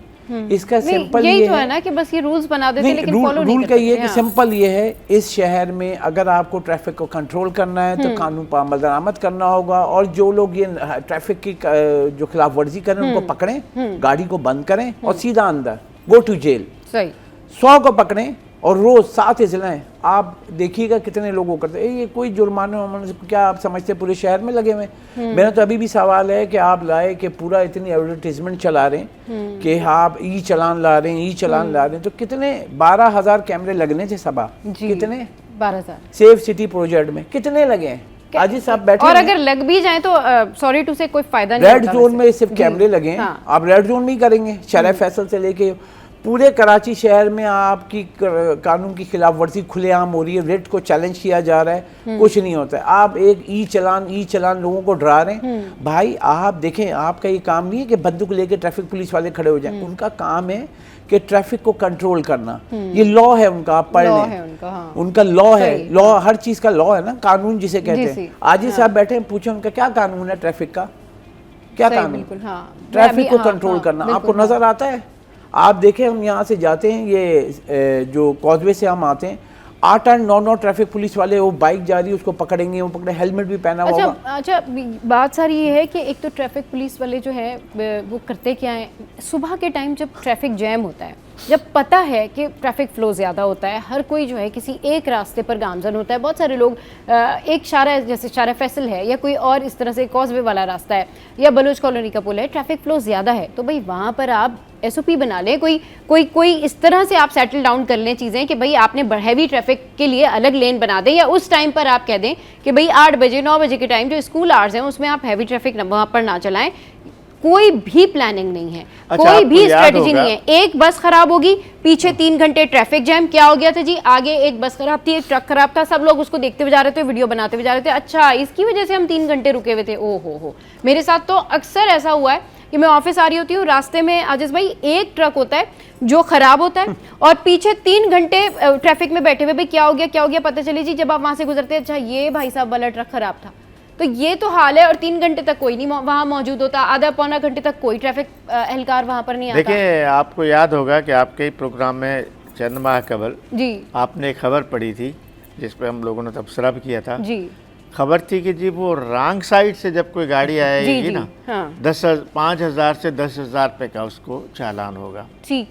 इसका सिंपल ये है ना कि बस ये रूल्स बना देते हैं, लेकिन फॉलो नहीं करते। रूल का ये कि सिंपल ये है, इस शहर में अगर आपको ट्रैफिक को कंट्रोल करना है तो कानून पर अमल दरामद करना होगा, और जो लोग ये ट्रैफिक की जो खिलाफ वर्जी करें उनको पकड़ें, गाड़ी को बंद करें और सीधा अंदर, गो टू जेल। सही। 100 को पकड़ें और रोज 7 इजलाएं, आप देखिएगा कितने लोगों करते हैं। ये कोई जुर्माने क्या आप समझते पूरे शहर में लगे हुए? मेरा तो अभी भी सवाल है कि आप लाए कि पूरा इतनी एडवर्टीजमेंट चला रहे हैं कि आप ई चलान ला रहे हैं, ई चलान ला रहे हैं, तो कितने 12,000 कैमरे लगने थे सबा, कितने 12,000 सेफ सिटी प्रोजेक्ट में कितने लगे हैं? आज साहब बैठे, और अगर लग भी जाए तो सॉरी टू से कोई फायदा नहीं। रेड जोन में सिर्फ कैमरे लगे हैं। आप रेड जोन में ही करेंगे, शहर फैसल से लेके पूरे कराची शहर में आपकी कानून की खिलाफ वर्जी खुलेआम हो रही है, रेट को चैलेंज किया जा रहा है, कुछ नहीं होता है। आप एक ई चलान लोगों को डरा रहे हैं। भाई आप देखें, आपका ये काम नहीं है कि बंदूक लेके ट्रैफिक पुलिस वाले खड़े हो जाएं। उनका काम है कि ट्रैफिक को कंट्रोल करना, ये लॉ है उनका, आप पढ़ लें, उनका लॉ है, लॉ हर चीज का लॉ है ना, कानून जिसे कहते हैं। आजी साहब बैठे हैं, पूछे उनका क्या कानून है ट्रैफिक का, क्या कानून? ट्रैफिक को कंट्रोल करना आपको नजर आता है? आप देखें, हम यहाँ से जाते हैं, ये जो कॉजवे से हम आते हैं, 8 और 9 ट्रैफिक पुलिस वाले, वो बाइक जा रही है उसको पकड़ेंगे, वो पकड़े, हेलमेट भी पहना हुआ होगा। अच्छा, बात सारी ये है कि एक तो ट्रैफिक पुलिस वाले जो है वो करते क्या है, सुबह के टाइम जब ट्रैफिक जैम होता है, जब पता है कि ट्रैफिक फ्लो ज़्यादा होता है, हर कोई जो है किसी एक रास्ते पर गामजन होता है, बहुत सारे लोग एक शारा जैसे शारा फैसल है या कोई और इस तरह से कॉजवे वाला रास्ता है या बलोच कॉलोनी का पुल है, ट्रैफिक फ्लो ज़्यादा है, तो भाई वहाँ पर आप SOP बना लें, कोई इस तरह से आप सेटल डाउन कर लें चीज़ें कि भाई आपने हैवी ट्रैफिक के लिए अलग लेन बना दें, या उस टाइम पर आप कह दें कि भाई 8 बजे 9 बजे के टाइम जो स्कूल आवर्स हैं उसमें आप हैवी ट्रैफिक वहाँ पर ना चलाएं। कोई भी प्लानिंग नहीं है। अच्छा, कोई भी स्ट्रेटजी नहीं है। एक बस खराब होगी, पीछे 3 घंटे ट्रैफिक जैम, क्या हो गया था जी, आगे एक बस खराब थी, एक ट्रक खराब था, सब लोग उसको देखते हुए जा रहे थे, वीडियो बनाते हुए जा रहे थे, अच्छा इसकी वजह से हम 3 घंटे रुके हुए थे। ओ हो, मेरे साथ तो अक्सर ऐसा हुआ है कि मैं ऑफिस आ रही होती हूँ, रास्ते में आजिज भाई एक ट्रक होता है जो खराब होता है और पीछे 3 घंटे ट्रैफिक में बैठे हुए, भाई क्या हो गया, पता चली जी जब आप वहां से गुजरते हैं, अच्छा ये भाई साहब वाला ट्रक खराब था। तो ये तो हाल है, और 3 घंटे तक कोई नहीं वहाँ मौजूद होता, आधा पौना घंटे तक कोई ट्रैफिक एहलकार वहाँ पर नहीं आता। देखिए, आपको याद होगा कि आपके ही प्रोग्राम में चंद माह कबल जी आपने एक खबर पढ़ी थी जिस पे हम लोगों ने तबसरा भी किया था जी। खबर थी कि जी वो रॉन्ग साइड से जब कोई गाड़ी आएगी ना, 5,000 से 10,000 रुपये का उसको चालान होगा। ठीक,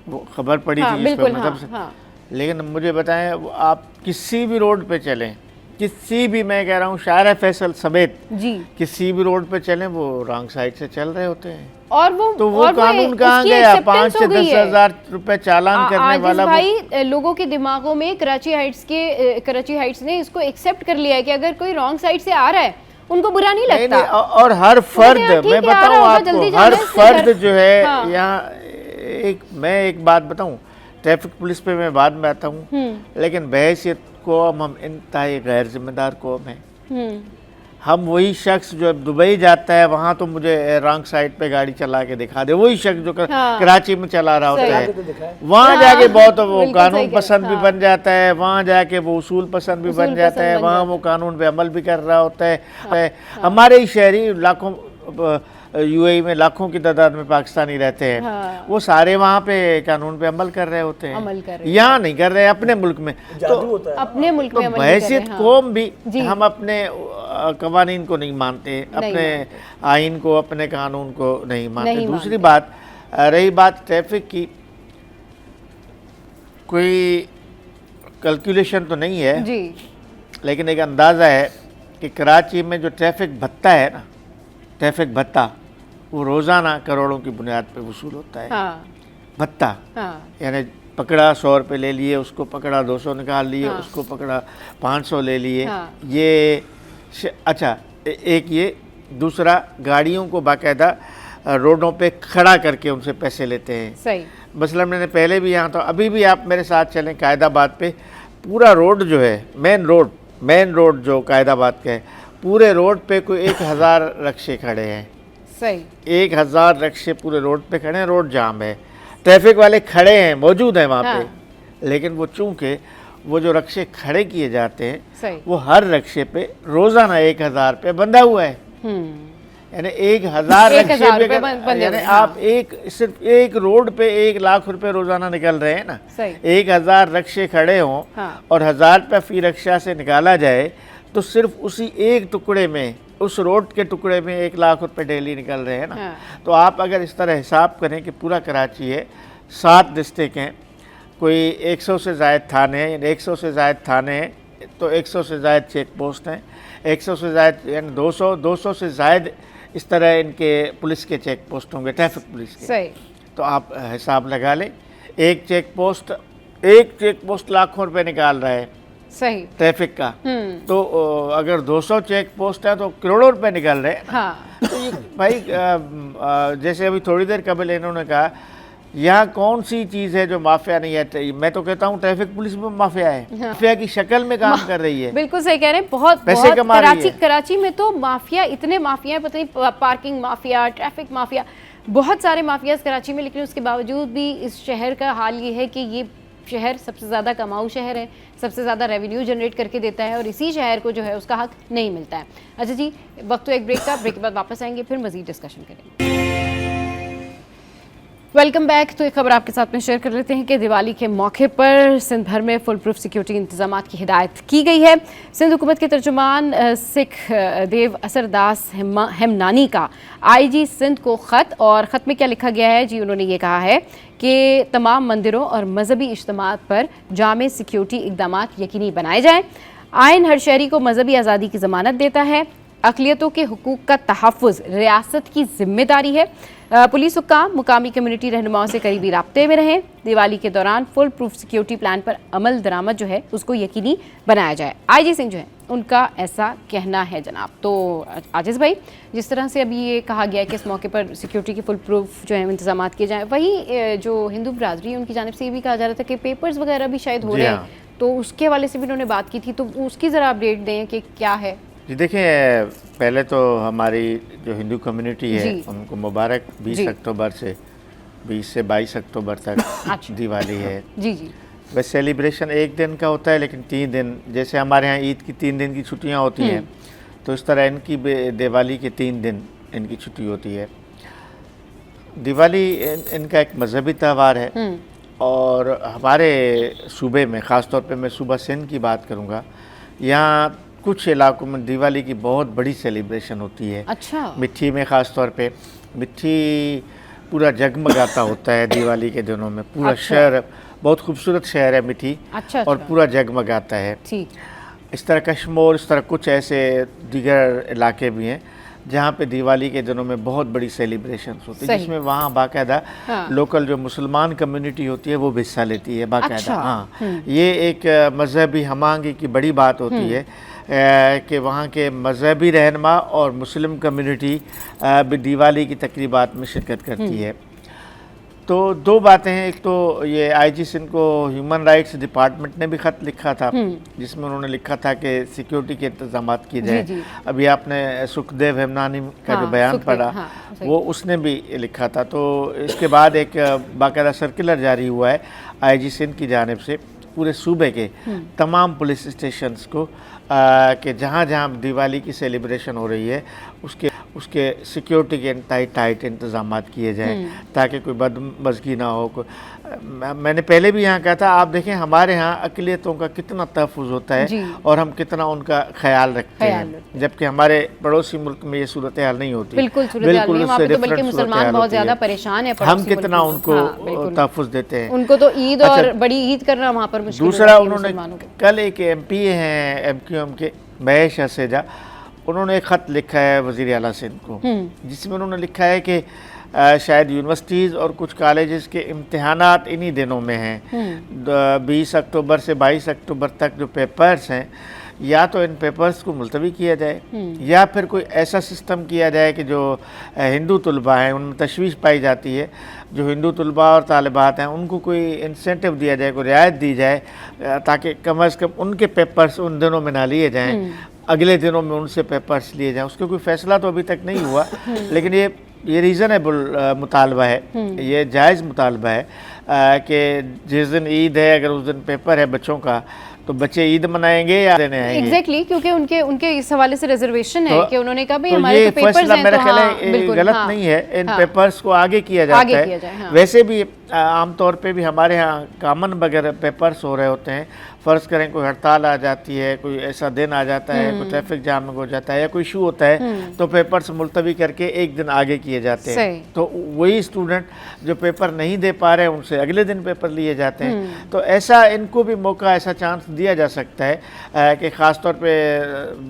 वो खबर पड़ी थी बिल्कुल, मतलब लेकिन मुझे बताएं, आप किसी भी रोड पे चलें, किसी भी, मैं कह रहा हूँ शायरा फैसल समेत जी, किसी भी रोड पे चलें, वो रॉन्ग साइड से चल रहे होते हैं। और वो तो वो कानून कहाँ गया? 5 से 10,000 रुपए चालान करने वाला भाई लोगों के दिमागों में कराची हाइट्स ने इसको एक्सेप्ट कर लिया है कि अगर कोई रॉन्ग साइड से आ रहा है उनको बुरा नहीं लगता। और हर फर्द, मैं बताऊँ आपको, हर फर्द जो है यहाँ, मैं एक बात बताऊँ, ट्रैफिक पुलिस पे मैं बाद में आता हूँ, लेकिन बहैसियत कौम हम इंतहाई गैर जिम्मेदार कौम है। हम वही शख्स जो दुबई जाता है, वहाँ तो मुझे रॉन्ग साइड पे गाड़ी चला के दिखा दे, वही शख्स जो कराची में चला रहा होता है, वहाँ जाके बहुत वो कानून पसंद भी बन जाता है, वहाँ जाके वो उसूल पसंद भी बन जाता है, वहाँ वो कानून पे अमल भी कर रहा होता है। हमारे ही शहरी लाखों, UAE में लाखों की तादाद में पाकिस्तानी रहते हैं, वो सारे वहाँ पे कानून पे अमल कर रहे होते हैं, यहाँ नहीं कर रहे, अपने मुल्क में। तो अपने मुल्क में बहैसियत कौम भी हम अपने कवानीन को नहीं मानते, अपने आइन को, अपने कानून को नहीं मानते। दूसरी बात, रही बात ट्रैफिक की, कोई कैलकुलेशन तो नहीं है जी, लेकिन एक अंदाज़ा है कि कराची में जो ट्रैफिक भत्ता है ना, ट्रैफिक भत्ता वो रोज़ाना करोड़ों की बुनियाद पे वसूल होता है। हाँ, भत्ता हाँ, यानी पकड़ा 100 रुपये ले लिए, उसको पकड़ा 200 निकाल लिए, हाँ। उसको पकड़ा 500 ले लिए। हाँ। ये अच्छा, एक ये, दूसरा गाड़ियों को बाकायदा रोडों पे खड़ा करके उनसे पैसे लेते हैं। सही। मसलन मैंने पहले भी यहाँ, तो अभी भी आप मेरे साथ चलें कायदाबाद पे, पूरा रोड जो है, मेन रोड जो कायदाबाद का है, पूरे रोड पे कोई 1000 रक्शे खड़े हैं। सही। 1000 रक्शे पूरे रोड पे खड़े हैं, रोड जाम है, ट्रैफिक वाले खड़े हैं, मौजूद हैं वहाँ पे, लेकिन वो चूंकि वो जो रक्शे खड़े किए जाते हैं, सही। वो हर रक्शे पे रोज़ाना 1000 रुपये बंधा हुआ है। यानी 1000 रक्शे 1000 पे रुपये बंधे यानी हुए, आप सिर्फ एक रोड पे 1 लाख रुपए रोज़ाना निकल रहे हैं ना। सही। 1000 रक्शे खड़े हों, हाँ। और 1000 रुपये फी रक्षा से निकाला जाए, तो सिर्फ उसी एक टुकड़े में, उस रोड के टुकड़े में 1 लाख रुपए डेली निकल रहे हैं ना। हाँ। तो आप अगर इस तरह हिसाब करें कि पूरा कराची है, 7 डिस्ट्रिक्ट हैं, कोई 100 से ज़ायद थाने हैं, 100 से ज़ायद थाने हैं, तो 100 से ज़ायद चेक पोस्ट हैं, 100 से ज़ायद यानी 200 से ज़ायद इस तरह इनके पुलिस के चेक पोस्ट होंगे, ट्रैफिक पुलिस के। सही। तो आप हिसाब लगा लें, एक चेक पोस्ट लाखों रुपए निकाल रहा है सही। ट्रैफिक का, तो अगर 200 चेक पोस्ट है तो करोड़ों रुपए निकल रहे हैं। हाँ। तो ये भाई जैसे अभी थोड़ी देर कबल इन्होंने कहा, यहाँ कौन सी चीज़ है जो माफिया नहीं है? मैं तो कहता हूँ ट्रैफिक पुलिस में माफिया है, माफिया की शक्ल में काम कर रही है। बिल्कुल सही कह रहे हैं, बहुत पैसे कमा रही है। कराची में तो माफिया, इतने माफिया, पता नहीं पार्किंग माफिया, ट्रैफिक माफिया, बहुत सारे माफियाज कराची में। लेकिन उसके बावजूद भी इस शहर का हाल ये है कि ये शहर सबसे ज़्यादा कमाऊ शहर है, सबसे ज़्यादा रेवेन्यू जनरेट करके देता है, और इसी शहर को जो है उसका हक नहीं मिलता है। अच्छा जी, वक्त तो एक ब्रेक का, ब्रेक के बाद वापस आएंगे, फिर मज़ीद डिस्कशन करेंगे। Welcome back. तो एक खबर आपके साथ में शेयर कर लेते हैं कि दिवाली के मौके पर सिंध भर में फुल प्रूफ सिक्योरिटी इंतजामात की हिदायत की गई है। सिंध हुकूमत के तर्जुमान सिख देव असरदास हेमनानी का आईजी सिंध को ख़त, और ख़त में क्या लिखा गया है जी? उन्होंने ये कहा है कि तमाम मंदिरों और मजहबी इज्तिमात पर जामे सिक्योरिटी इकदाम यकीनी बनाए जाएँ। आइन हर शहरी को मजहबी आज़ादी की ज़मानत देता है। अक़लियतों के हुकूक का तहफ़्फ़ुज़ रियासत की जिम्मेदारी है। पुलिस हुक्काम मुकामी कम्युनिटी रहनुमाओं से करीबी राब्ते में रहें। दिवाली के दौरान फुल प्रूफ सिक्योरिटी प्लान पर अमल दरामद जो है उसको यकीनी बनाया जाए। आईजी सिंह जो है उनका ऐसा कहना है जनाब। तो आजिज़ भाई, जिस तरह से अभी ये कहा गया है कि इस मौके पर सिक्योरिटी के फुल प्रूफ जो है इंतजाम किए जाएँ, वही जो हिंदू बरादरी है उनकी जानिब से ये भी कहा जा रहा था कि पेपर्स वगैरह भी शायद हो रहे हैं, तो उसके हवाले से भी उन्होंने बात की थी, तो उसकी ज़रा अपडेट दें कि क्या है। जी देखिए, पहले तो हमारी जो हिंदू कम्युनिटी है उनको मुबारक 20 अक्टूबर से 20 से 22 अक्टूबर तक दिवाली है। जी जी। वैसे सेलिब्रेशन एक दिन का होता है, लेकिन 3 दिन, जैसे हमारे यहाँ ईद की 3 दिन की छुट्टियाँ होती हैं, तो इस तरह इनकी दिवाली के 3 दिन इनकी छुट्टी होती है। दिवाली इनका एक मजहबी त्यौहार है, और हमारे सूबे में, ख़ास तौर पे मैं सूबा सिंध की बात करूँगा, यहाँ कुछ इलाकों में दिवाली की बहुत बड़ी सेलिब्रेशन होती है। अच्छा। मिट्टी में ख़ास तौर पे मिट्टी पूरा जगमगाता होता है दिवाली के दिनों में। पूरा शहर, बहुत खूबसूरत शहर है मिट्टी। अच्छा। और पूरा जगमगाता है। ठीक। इस तरह कश्मीर, इस तरह कुछ ऐसे दीगर इलाके भी हैं जहाँ पे दिवाली के दिनों में बहुत बड़ी सेलिब्रेशन होती है, जिसमें वहाँ बाकायदा लोकल जो मुसलमान कम्युनिटी होती है वो भी हिस्सा लेती है बाकायदा। अच्छा। हाँ, ये एक मजहबी हमांगी की बड़ी बात होती है कि वहाँ के मजहबी रहनुमा और मुस्लिम कम्युनिटी भी दिवाली की तकरीबात में शिरकत करती है। तो 2 बातें हैं, एक तो ये आईजी सिंध को ह्यूमन राइट्स डिपार्टमेंट ने भी ख़त लिखा था, जिसमें उन्होंने लिखा था कि सिक्योरिटी के इंतजाम किए जाए। अभी आपने सुखदेव हेमनानी का जो बयान पढ़ा, वो उसने भी लिखा था। तो इसके बाद एक बाकायदा सर्कुलर जारी हुआ है आईजी सिंध की जानिब से पूरे सूबे के तमाम पुलिस स्टेशंस को कि जहाँ जहाँ दिवाली की सेलिब्रेशन हो रही है उसके सिक्योरिटी के टाइट इंतजाम किए जाएं, ताकि कोई बदमज़गी ना हो। मैंने पहले भी यहाँ कहा था, आप देखें हमारे यहाँ अक़लियतों का कितना तहफ़्फ़ुज़ होता है और हम कितना उनका ख्याल रखते हैं, जबकि हमारे पड़ोसी मुल्क में ये सूरत हाल नहीं होती। बिल्कुल उससे डिफरेंट मुसलमान बहुत ज़्यादा परेशान है, हम कितना उनको तहफ़्फ़ुज़ देते हैं। उनको तो ईद और बड़ी ईद करना वहाँ पर मुश्किल। दूसरा, उन्होंने कल एक MP हैं MQM के, महेश हसेजा, उन्होंने एक ख़त लिखा है वज़ीर आला सिंध को, जिसमें उन्होंने लिखा है कि शायद यूनिवर्सिटीज़ और कुछ कॉलेजेस के इम्तिहानात इन्हीं दिनों में हैं। 20 अक्टूबर से 22 अक्टूबर तक जो पेपर्स हैं, या तो इन पेपर्स को मुलतवी किया जाए या फिर कोई ऐसा सिस्टम किया जाए कि जो हिंदू तलबा हैं उनमें तशवीश पाई जाती है, जो हिंदू तलबा और तालिबात हैं उनको कोई इंसेंटिव दिया जाए, कोई रियायत दी जाए, ताकि कम अज़ कम उनके पेपर्स उन दिनों में ना लिए जाएँ, अगले दिनों में उनसे पेपर्स लिए जाएँ। उसका कोई फ़ैसला तो अभी तक नहीं हुआ, लेकिन ये रीज़नेबल मुतालबा है, ये जायज़ मुतालबा है कि जिस दिन ईद है अगर उस दिन पेपर है बच्चों का, तो बच्चे ईद मनाएंगे या देने आएंगे। एग्जैक्टली क्योंकि उनके इस हवाले से रिजर्वेशन है कि उन्होंने कहा भाई तो हमारे ये तो पेपर्स हैं, मेरा तो ख्याल हाँ, है बिल्कुल, गलत हाँ, नहीं है, इन हाँ, पेपर्स को आगे किया जाता आगे है। किया जाए, हाँ। वैसे भी आम तौर पे भी हमारे यहाँ कामन वगैरह पेपर्स हो रहे होते हैं, फ़र्ज़ करें कोई हड़ताल आ जाती है, कोई ऐसा दिन आ जाता है, कोई ट्रैफिक जाम हो जाता है या कोई इशू होता है, तो पेपर्स मुलतवी करके एक दिन आगे किए जाते हैं। तो वही स्टूडेंट जो पेपर नहीं दे पा रहे हैं उनसे अगले दिन पेपर लिए जाते हैं। तो ऐसा इनको भी मौका, ऐसा चांस दिया जा सकता है कि ख़ास तौर पे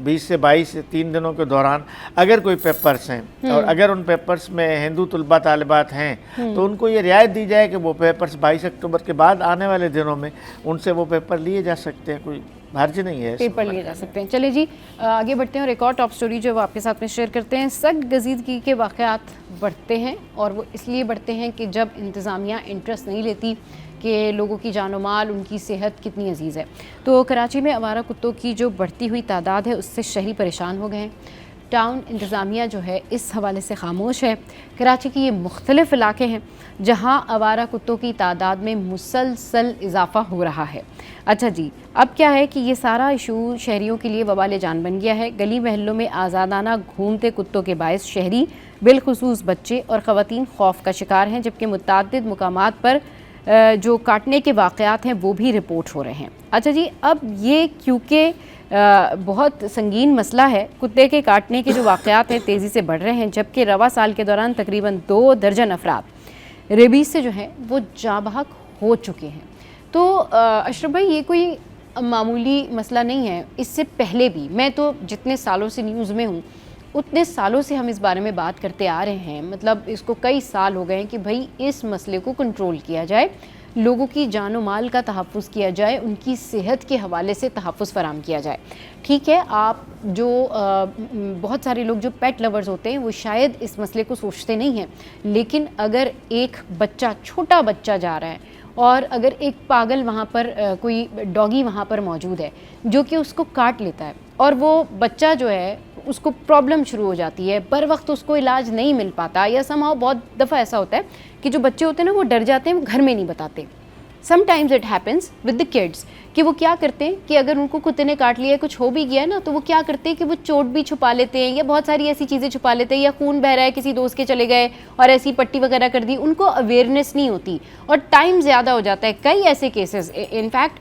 20 से 22 3 दिनों के दौरान अगर कोई पेपर्स हैं और अगर उन पेपर्स में हिंदू तलबा तालिबात हैं तो उनको ये रियायत दी जाए कि वो पेपर्स 22 अक्टूबर के बाद आने वाले दिनों में उनसे वो पेपर लिए जा सकते हैं, कोई हर्ज नहीं है, पेपर लिए जा सकते हैं। चलिए जी आगे बढ़ते हैं और एक और टॉप स्टोरी जो वो आपके साथ में शेयर करते हैं। सख्त गजीदगी के वाक़यात बढ़ते हैं और वो इसलिए बढ़ते हैं कि जब इंतज़ामिया इंटरेस्ट नहीं लेती कि लोगों की जानो माल, उनकी सेहत कितनी अजीज़ है। तो कराची में आवारा कुत्तों की जो बढ़ती हुई तादाद है उससे शहरी परेशान हो गए हैं। टाउन इंतज़ामिया जो है इस हवाले से खामोश है। कराची की ये मुख्तलिफ़ इलाके हैं जहाँ आवारा कुत्तों की तादाद में मुसलसल इजाफ़ा हो रहा है। अच्छा जी, अब क्या है कि ये सारा इशू शहरियों के लिए वबाल जान बन गया है। गली महलों में आज़ादाना घूमते कुत्तों के बायस शहरी बिलखुसूस बच्चे और ख़वातीन खौफ का शिकार हैं, जबकि मुतअद्दिद मुकामात पर जो काटने के वाक़यात हैं वो भी रिपोर्ट हो रहे हैं। अच्छा जी, अब ये क्योंकि बहुत संगीन मसला है, कुत्ते के काटने के जो वाक़यात हैं तेज़ी से बढ़ रहे हैं, जबकि रवा साल के दौरान तकरीबन 2 दर्जन अफराद रेबीज़ से जो हैं वो जाबहक हो चुके हैं। तो अशरफ भाई, ये कोई मामूली मसला नहीं है। इससे पहले भी मैं तो जितने सालों से न्यूज़ में हूँ उतने सालों से हम इस बारे में बात करते आ रहे हैं, मतलब इसको कई साल हो गए हैं कि भाई इस मसले को कंट्रोल किया जाए, लोगों की जानो माल का तहफ़्फ़ुज़ किया जाए, उनकी सेहत के हवाले से तहफ़्फ़ुज़ फराम किया जाए। ठीक है, आप जो बहुत सारे लोग जो पेट लवर्स होते हैं वो शायद इस मसले को सोचते नहीं हैं, लेकिन अगर एक बच्चा, छोटा बच्चा जा रहा है और अगर एक पागल वहाँ पर कोई डॉगी वहाँ पर मौजूद है जो कि उसको काट लेता है और वो बच्चा जो है उसको प्रॉब्लम शुरू हो जाती है, बर वक्त उसको इलाज नहीं मिल पाता, या समहाउ बहुत दफ़ा ऐसा होता है कि जो बच्चे होते हैं ना वो डर जाते हैं, वो घर में नहीं बताते। Sometimes it happens with the kids कि वो क्या करते हैं कि अगर उनको कुत्ते ने काट लिया, कुछ हो भी गया ना, तो वो क्या करते हैं कि वो चोट भी छुपा लेते हैं या बहुत सारी ऐसी चीज़ें छुपा लेते हैं, या खून बह रहा है किसी दोस्त के चले गए और ऐसी पट्टी वगैरह कर दी, उनको अवेयरनेस नहीं होती और टाइम ज़्यादा हो जाता है। कई ऐसे केसेस, इनफैक्ट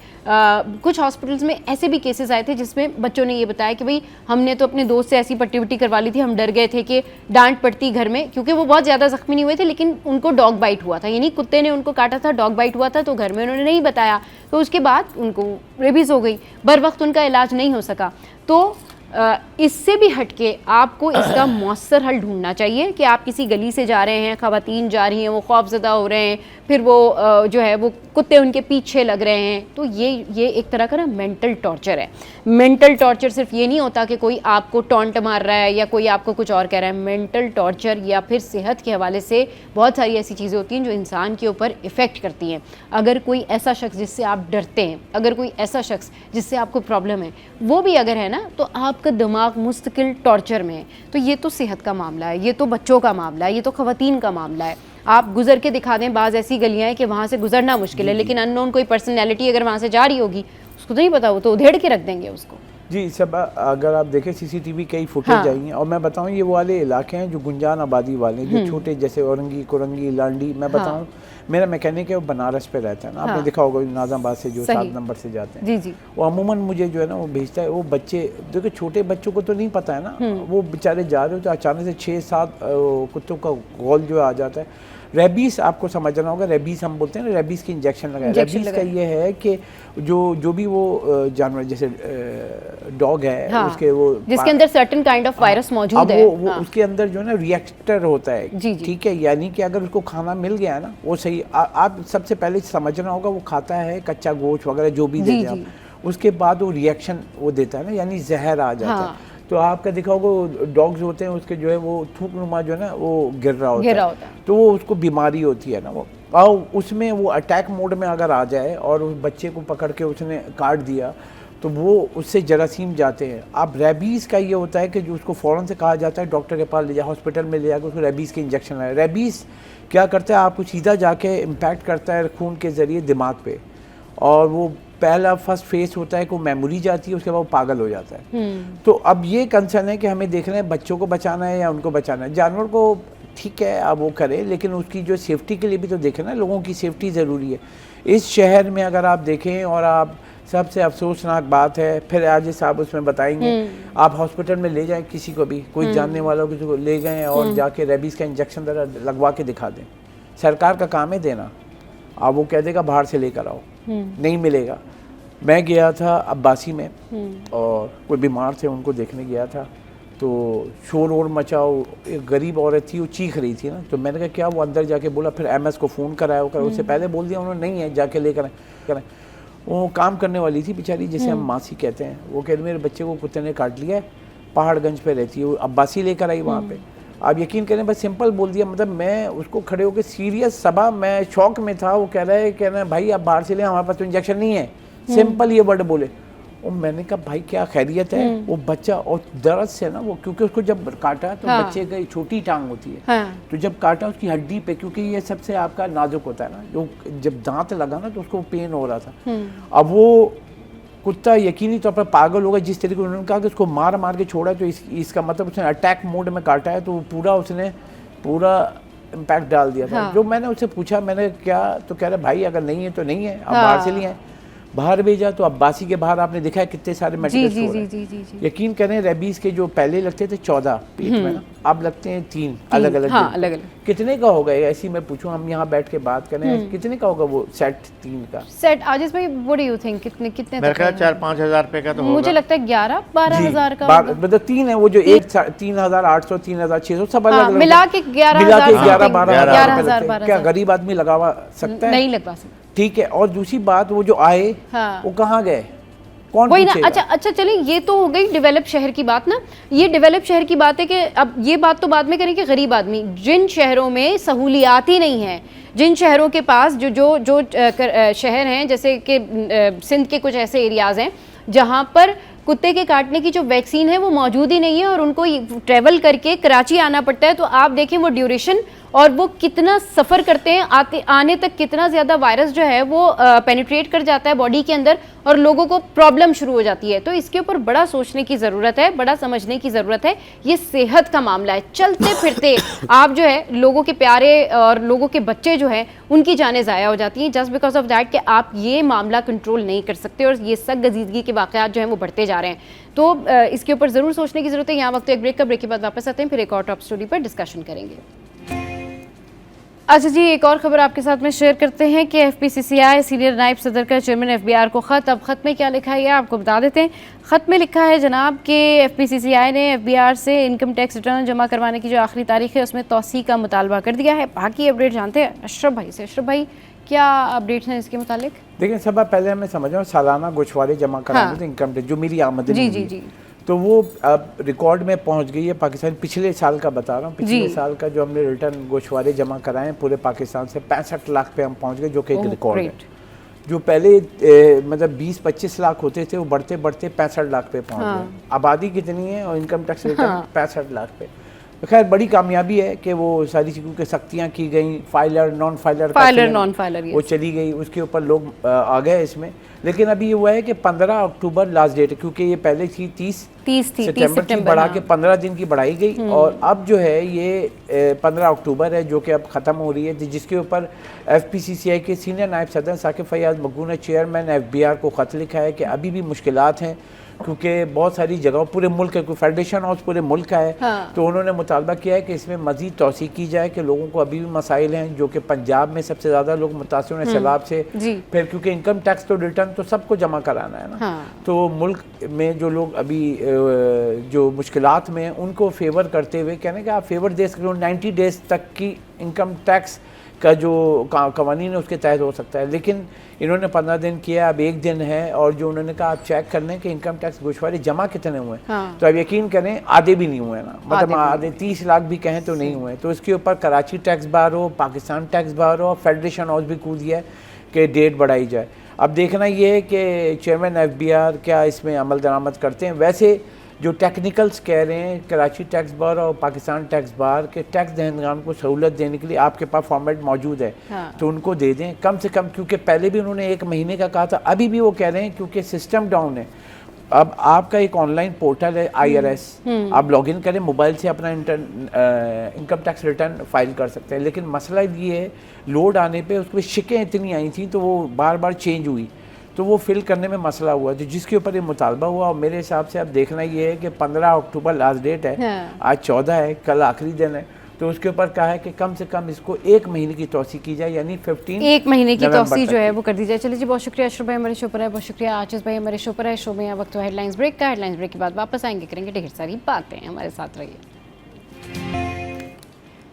कुछ हॉस्पिटल्स में ऐसे भी केसेस आए थे जिसमें बच्चों ने ये बताया कि भाई हमने तो अपने दोस्त से ऐसी पट्टी वट्टी करवा ली थी, हम डर गए थे कि डांट पड़ती घर में, क्योंकि वो बहुत ज़्यादा ज़ख्मी नहीं हुए थे लेकिन उनको डॉग बाइट हुआ था, यानी कुत्ते ने उनको काटा था, डॉग बाइट हुआ था, तो घर में उन्होंने नहीं बताया, तो उसके बाद उनको रेबीज़ हो गई, बर वक्त उनका इलाज नहीं हो सका। तो इससे भी हटके आपको इसका मौसर हल ढूंढना चाहिए कि आप किसी गली से जा रहे हैं, ख़वातीन जा रही हैं, वो खौफज़दा हो रहे हैं, फिर वो जो है वो कुत्ते उनके पीछे लग रहे हैं, तो ये एक तरह का ना मेंटल टॉर्चर है। मेंटल टॉर्चर सिर्फ ये नहीं होता कि कोई आपको टॉन्ट मार रहा है या कोई आपको कुछ और कह रहा है। मेंटल टॉर्चर या फिर सेहत के हवाले से बहुत सारी ऐसी चीज़ें होती हैं जो इंसान के ऊपर इफ़ेक्ट करती हैं। अगर कोई ऐसा शख्स जिससे आप डरते हैं, अगर कोई ऐसा शख्स जिससे आपको प्रॉब्लम है, वो भी अगर है ना, तो आपका दिमाग मुस्तकिल टॉर्चर में है। तो ये तो सेहत का मामला है, ये तो बच्चों का मामला है, ये तो ख़वातीन का मामला है। आप गुजर के दिखा दें, बाज़ ऐसी गलियाँ हैं कि वहाँ से गुजरना मुश्किल है, लेकिन अननोन कोई पर्सनैलिटी अगर वहाँ से जा रही होगी, उसको तो नहीं पता, वो तो उधेड़ के रख देंगे उसको। जी सब, अगर आप देखें CCTV कई फुटेज आई हैं, और मैं बताऊं ये वाले इलाके हैं जो गुंजान आबादी वाले हैं, जो छोटे जैसे औरंगी, कुरंगी, लांडी। मैं बताऊं मेरा मैकेनिक है वो बनारस पे रहता है ना, आपने देखा होगा नाज़ाबाद से जो 7 नंबर से जाते हैं, जी वो अमूमन मुझे जो है ना वो भेजता है। वो बच्चे देखो, छोटे बच्चों को तो नहीं पता है ना, वो बेचारे जा रहे हो तो अचानक से 6-7 कुत्तों का गोल जो आ जाता है। रेबीज़ आपको समझना होगा, रेबीज़ हम बोलते हैं ना, रेबीज़ की इंजेक्शन लगाए। रेबीज़ का ये है कि जो भी वो जानवर जैसे डॉग है हाँ, उसके वो जिसके अंदर सर्टेन काइंड ऑफ वायरस मौजूद अब है। वो उसके अंदर जो है ना रिएक्टर होता है, जी, जी। ठीक है, यानी कि अगर उसको खाना मिल गया ना वो सही, आप सबसे पहले समझना होगा वो खाता है कच्चा गोश्त वगैरह जो भी देते हैं आप, उसके बाद वो रिएक्शन वो देता है ना, यानी जहर आ जाता है। तो आपका देखा होगा डॉग्स होते हैं उसके जो है वो थूकनुमा जो है ना वो गिर रहा होता है, तो वो उसको बीमारी होती है ना वो, और उसमें वो अटैक मोड में अगर आ जाए और उस बच्चे को पकड़ के उसने काट दिया तो वो उससे जरासीम जाते हैं। अब रेबीज़ का ये होता है कि जो उसको फ़ौरन से कहा जाता है डॉक्टर के पास ले जाए, हॉस्पिटल में ले जाकर उसको रेबीज़ के इंजेक्शन लगाए। रेबीज़ क्या करता है, आपको सीधा जाके इम्पैक्ट करता है खून के ज़रिए दिमाग पे, और वो पहला फर्स्ट फेस होता है कि वो मेमोरी जाती है, उसके बाद वो पागल हो जाता है। तो अब ये कंसर्न है कि हमें देखना है बच्चों को बचाना है या उनको बचाना है। जानवर को ठीक है आप वो करें, लेकिन उसकी जो सेफ्टी के लिए भी तो देखें ना, लोगों की सेफ्टी ज़रूरी है। इस शहर में अगर आप देखें, और आप सबसे अफसोसनाक बात है, फिर आज साहब उसमें बताएंगे, आप हॉस्पिटल में ले जाएं किसी को भी, कोई जानने वालों किसी को ले गए और जाके रेबीज़ का इंजेक्शन लगवा के दिखा दें। सरकार का काम है देना, आप वो कह देगा बाहर से लेकर आओ, नहीं मिलेगा। मैं गया था अब्बासी में और कोई बीमार थे उनको देखने गया था, तो शोर वोर मचाओ, एक गरीब औरत थी वो चीख रही थी ना, तो मैंने कहा क्या, वो अंदर जाके बोला, फिर एमएस को फ़ोन कराया, वो उससे पहले बोल दिया उन्होंने नहीं है, जाके लेकर करें। वो काम करने वाली थी बेचारी, जिसे हम मासी कहते हैं, वो कहते मेरे बच्चे को कुत्ते ने काट लिया है, पहाड़गंज पे रहती है, वो अब्बासी लेकर आई वहाँ पे। आप यकीन करें, बस सिंपल बोल दिया, मतलब मैं उसको खड़े होकर सीरियस सभा, मैं शौक में था, वो कह रहे भाई आप बाहर से ले, हमारे पास तो इंजेक्शन नहीं है, सिंपल ये वर्ड बोले। और मैंने कहा भाई क्या खैरियत है, वो बच्चा, और दर्द से ना वो, क्योंकि उसको जब काटा तो बच्चे की छोटी टांग होती है, तो जब काटा उसकी हड्डी पे, क्योंकि ये सबसे आपका नाजुक होता है ना, जो जब दांत लगा ना तो उसको पेन हो रहा था। अब वो कुत्ता यकीनी तौर पर पागल होगा, जिस तरीके से उन्होंने कहा कि उसको मार मार के छोड़ा है, तो इसका मतलब उसने अटैक मोड में काटा है, तो उसने पूरा इम्पैक्ट डाल दिया था। जो मैंने उससे पूछा, मैंने क्या, तो कह रहा भाई अगर नहीं है तो नहीं है, अब बाहर से लिए हैं। बाहर भेजा तो अब्बासी के बाहर आपने देखा है कितने सारे मेडिकल स्टोर हैं। यकीन करें रेबीज के जो पहले लगते थे 14 पेट में ना, अब लगते हैं 3 अलग अलग। हाँ, अलग अलग। कितने का होगा ऐसी, मैं पूछूं, हम यहाँ बैठ के बात करें, कितने का होगा वो सेट 3 का सेट? आजिज भाई व्हाट डू यू थिंक, कितने मेरे ख्याल 4-5 हज़ार रुपए का तो होगा। मुझे लगता है 11-12 हज़ार का, मतलब 3 है वो, जो एक 3,800 3,600 सब अलग अलग मिला के 11,000 क्या गरीब आदमी लगवा सकता है? नहीं लगवा सकता। ठीक है, और दूसरी बात, वो जो आए वो कहाँ गए, कौन वही ना। पूछेगा? अच्छा चलिए, ये तो हो गई डेवलप शहर की बात ना। ये डेवलप शहर की बात है कि अब ये बात तो बाद में करें कि गरीब आदमी, जिन शहरों में सहूलियात ही नहीं है, जिन शहरों के पास जो शहर हैं, जैसे कि सिंध के कुछ ऐसे एरियाज़ हैं जहाँ पर कुत्ते के काटने की जो वैक्सीन है वो मौजूद ही नहीं है, और उनको ट्रैवल करके कराची आना पड़ता है। तो आप देखें वो ड्यूरेशन, और वो कितना सफ़र करते हैं, आने तक कितना ज़्यादा वायरस जो है वो पेनिट्रेट कर जाता है बॉडी के अंदर, और लोगों को प्रॉब्लम शुरू हो जाती है। तो इसके ऊपर बड़ा सोचने की ज़रूरत है, बड़ा समझने की ज़रूरत है। ये सेहत का मामला है। चलते फिरते आप जो है लोगों के प्यारे और लोगों के बच्चे जो हैं उनकी जानें ज़ाया हो जाती हैं, जस्ट बिकॉज ऑफ दैट कि आप ये मामला कंट्रोल नहीं कर सकते, और ये सब गजीदगी के वाक़यात जो हैं वो बढ़ते जा रहे हैं। तो इसके ऊपर ज़रूर सोचने की ज़रूरत है। यहाँ वक्त एक ब्रेक का, ब्रेक के बाद वापस आते हैं, फिर एक और टॉप स्टोरी पर डिस्कशन करेंगे। अच्छा जी, एक और खबर आपके साथ में शेयर करते हैं कि FPCCI सीनियर नायब सदर का चेयरमैन FBR को ख़त। अब ख़त में क्या लिखा है आपको बता देते हैं। ख़त में लिखा है जनाब कि FPCCI ने FBR से इनकम टैक्स रिटर्न जमा करवाने की जो आखिरी तारीख है उसमें तौसी का मुतालबा कर दिया है। बाकी अपडेट जानते हैं अशरफ भाई से। अशरफ भाई, क्या अपडेट्स हैं इसके मुतालिक? देखिए, सब पहले हमें समझ सालाना गोशवारे जमा कराने थे इनकम टैक्स, जो मेरी आमदनी जी, तो वो अब रिकॉर्ड में पहुंच गई है पाकिस्तान। पिछले साल का बता रहा हूँ, पिछले साल का जो हमने रिटर्न गोशवारे जमा कराए पूरे पाकिस्तान से 65 लाख पे हम पहुंच गए, जो कि एक रिकॉर्ड है। जो पहले मतलब 20-25 लाख होते थे, वो बढ़ते बढ़ते 65 लाख पे पहुंच गए। आबादी कितनी है और इनकम टैक्स रिटर्न 65 लाख पे। तो खैर बड़ी कामयाबी है कि वो सारी चीज़ों की सख्तियाँ की गई, फाइलर नॉन फाइलर वो चली गई, उसके ऊपर लोग आ गए इसमें। लेकिन अभी ये हुआ है कि 15 अक्टूबर लास्ट डेट है, क्योंकि ये पहले थी 30 सितंबर थी, बढ़ा के 15 दिन की बढ़ाई गई, और अब जो है ये 15 अक्टूबर है, जो कि अब ख़त्म हो रही है, जिसके ऊपर FPCCI के सीनियर नायब सदर साकिब फैयाज मकबूल ने चेयरमैन FBR को ख़त लिखा है कि अभी भी मुश्किलात हैं, क्योंकि बहुत सारी जगहों पूरे मुल्क है, कोई फेडरेशन हाउस पूरे मुल्क का है। हाँ। तो उन्होंने मुतालबा किया है कि इसमें मज़ीद तौसी की जाए कि लोगों को अभी भी मसाइल हैं, जो कि पंजाब में सबसे ज़्यादा लोग मुतासिर हैं सैलाब से। फिर क्योंकि इनकम टैक्स तो रिटर्न तो सबको जमा कराना है ना। हाँ। तो मुल्क में जो लोग अभी जो मुश्किलात में उनको फेवर करते हुए कहने कि आप फेवर दे सकते हो, 90 डेज तक की इनकम टैक्स का जो कवानीन है उसके तहत हो सकता है, लेकिन इन्होंने 15 दिन किया, अब 1 दिन है। और जो उन्होंने कहा आप चेक कर लें कि इनकम टैक्स गोशवारे जमा कितने हुए हैं। हाँ। तो अब यकीन करें आधे भी नहीं हुए ना, मतलब आधे 30 लाख भी कहें तो नहीं हुए। तो इसके ऊपर कराची टैक्स बार हो, पाकिस्तान टैक्स बार हो, फेडरेशन हाउस भी कूद गया है कि डेट बढ़ाई जाए। अब देखना ये है कि चेयरमैन FBR क्या इसमें अमल दरामद करते हैं। वैसे जो टेक्निकल्स कह रहे हैं कराची टैक्स बार और पाकिस्तान टैक्स बार के टैक्स दहनगान को सहूलत देने के लिए आपके पास फॉर्मेट मौजूद है। हाँ। तो उनको दे दें कम से कम, क्योंकि पहले भी उन्होंने 1 महीने का कहा था, अभी भी वो कह रहे हैं क्योंकि सिस्टम डाउन है। अब आपका एक ऑनलाइन पोर्टल है IRS, आप लॉगिन करें मोबाइल से अपना इनकम टैक्स रिटर्न फाइल कर सकते हैं। लेकिन मसला ये है लोड आने पे उसमें शिकें इतनी आई थी तो वो बार बार चेंज हुई, तो वो फिल करने में मसला हुआ, तो जिसके ऊपर ये मुतालबा हुआ। और मेरे हिसाब से अब देखना ये है कि 15 अक्टूबर लास्ट डेट है। हाँ। आज 14 है, कल आखिरी दिन है। तो उसके ऊपर कहा है कि कम से कम इसको 1 महीने की तौसी की जाए, यानी 15 1 महीने की नवंबर तौसी तक जो है वो कर दी जाए। चलिए जी, बहुत शुक्रिया अशरफ भाई हमारे शो पर है, बहुत शुक्रिया आजिज़ भाई हमारे शो पर है। शो में वक्त हेडलाइंस ब्रेक का, हेडलाइंस ब्रेक के बाद वापस आएंगे, करेंगे ढेर सारी बातें, हमारे साथ रहिए।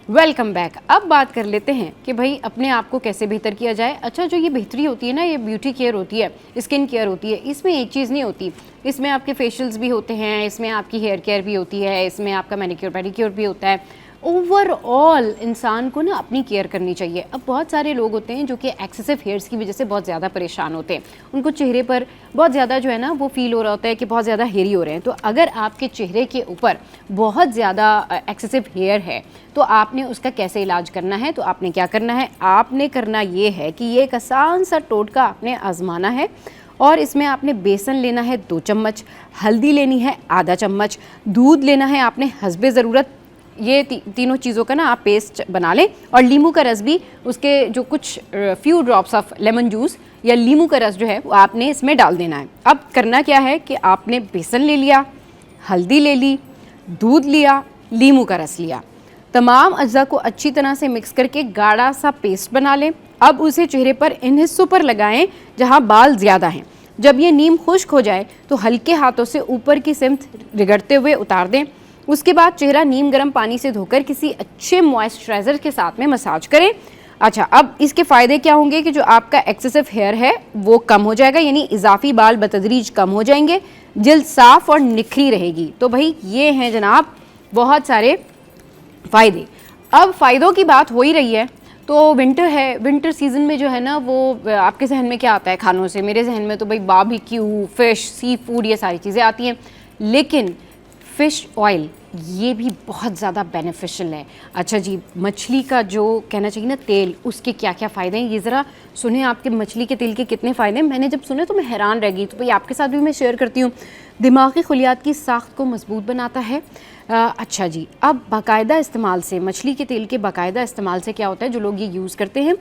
Welcome back. अब बात कर लेते हैं कि भाई अपने आप को कैसे बेहतर किया जाए। अच्छा, जो ये बेहतरी होती है ना, ये ब्यूटी केयर होती है, स्किन केयर होती है, इसमें एक चीज़ नहीं होती, इसमें आपके फेशियल्स भी होते हैं, इसमें आपकी हेयर केयर भी होती है, इसमें आपका मैनिक्योर पेडिक्योर भी होता है। ओवरऑल इंसान को ना अपनी केयर करनी चाहिए। अब बहुत सारे लोग होते हैं जो कि एक्सेसिव हेयर्स की वजह से बहुत ज़्यादा परेशान होते हैं, उनको चेहरे पर बहुत ज़्यादा जो है ना वो फील हो रहा होता है कि बहुत ज़्यादा हेयरी हो रहे हैं। तो अगर आपके चेहरे के ऊपर बहुत ज़्यादा एक्सेसिव हेयर है तो आपने उसका कैसे इलाज करना है, तो आपने क्या करना है, आपने करना ये है कि ये एक आसान सा टोटका आपने आजमाना है। और इसमें आपने बेसन लेना है 2 चम्मच, हल्दी लेनी है आधा चम्मच, दूध लेना है आपने हस्बे ज़रूरत। ये तीनों चीज़ों का ना आप पेस्ट बना लें, और नींबू का रस भी, उसके जो कुछ few drops of lemon juice या नींबू का रस जो है वो आपने इसमें डाल देना है। अब करना क्या है कि आपने बेसन ले लिया, हल्दी ले ली, दूध लिया, नींबू का रस लिया, तमाम अज्जा को अच्छी तरह से मिक्स करके गाढ़ा सा पेस्ट बना लें। अब उसे चेहरे पर इन हिस्सों पर लगाएं जहां बाल ज़्यादा हैं। जब ये नीम खुश्क हो जाए तो हल्के हाथों से ऊपर की सिमत रगड़ते हुए उतार दें। उसके बाद चेहरा नीम गर्म पानी से धोकर किसी अच्छे मॉइस्चराइज़र के साथ में मसाज करें। अच्छा, अब इसके फ़ायदे क्या होंगे कि जो आपका एक्सेसिव हेयर है वो कम हो जाएगा, यानी इजाफी बाल बतदरीज कम हो जाएंगे, जल्द साफ़ और निखरी रहेगी। तो भाई ये हैं जनाब बहुत सारे फ़ायदे। अब फ़ायदों की बात हो ही रही है तो विंटर है, विंटर सीज़न में जो है ना वो आपके जहन में क्या आता है खानों से? मेरे जहन में तो भाई बारबेक्यू, फ़िश, सी फूड, ये सारी चीज़ें आती हैं। लेकिन फ़िश ऑयल ये भी बहुत ज़्यादा बेनिफिशियल है। अच्छा जी, मछली का जो कहना चाहिए ना तेल, उसके क्या क्या फ़ायदे हैं ये ज़रा सुने। आपके मछली के तेल के कितने फ़ायदे हैं, मैंने जब सुने तो मैं हैरान रह गई। तो भाई आपके साथ भी मैं शेयर करती हूँ। दिमागी खुलियात की साख्त को मजबूत बनाता है। अच्छा जी, अब बाकायदा इस्तेमाल से, मछली के तेल के बाकायदा इस्तेमाल से क्या होता है, जो लोग ये यूज़ करते हैं,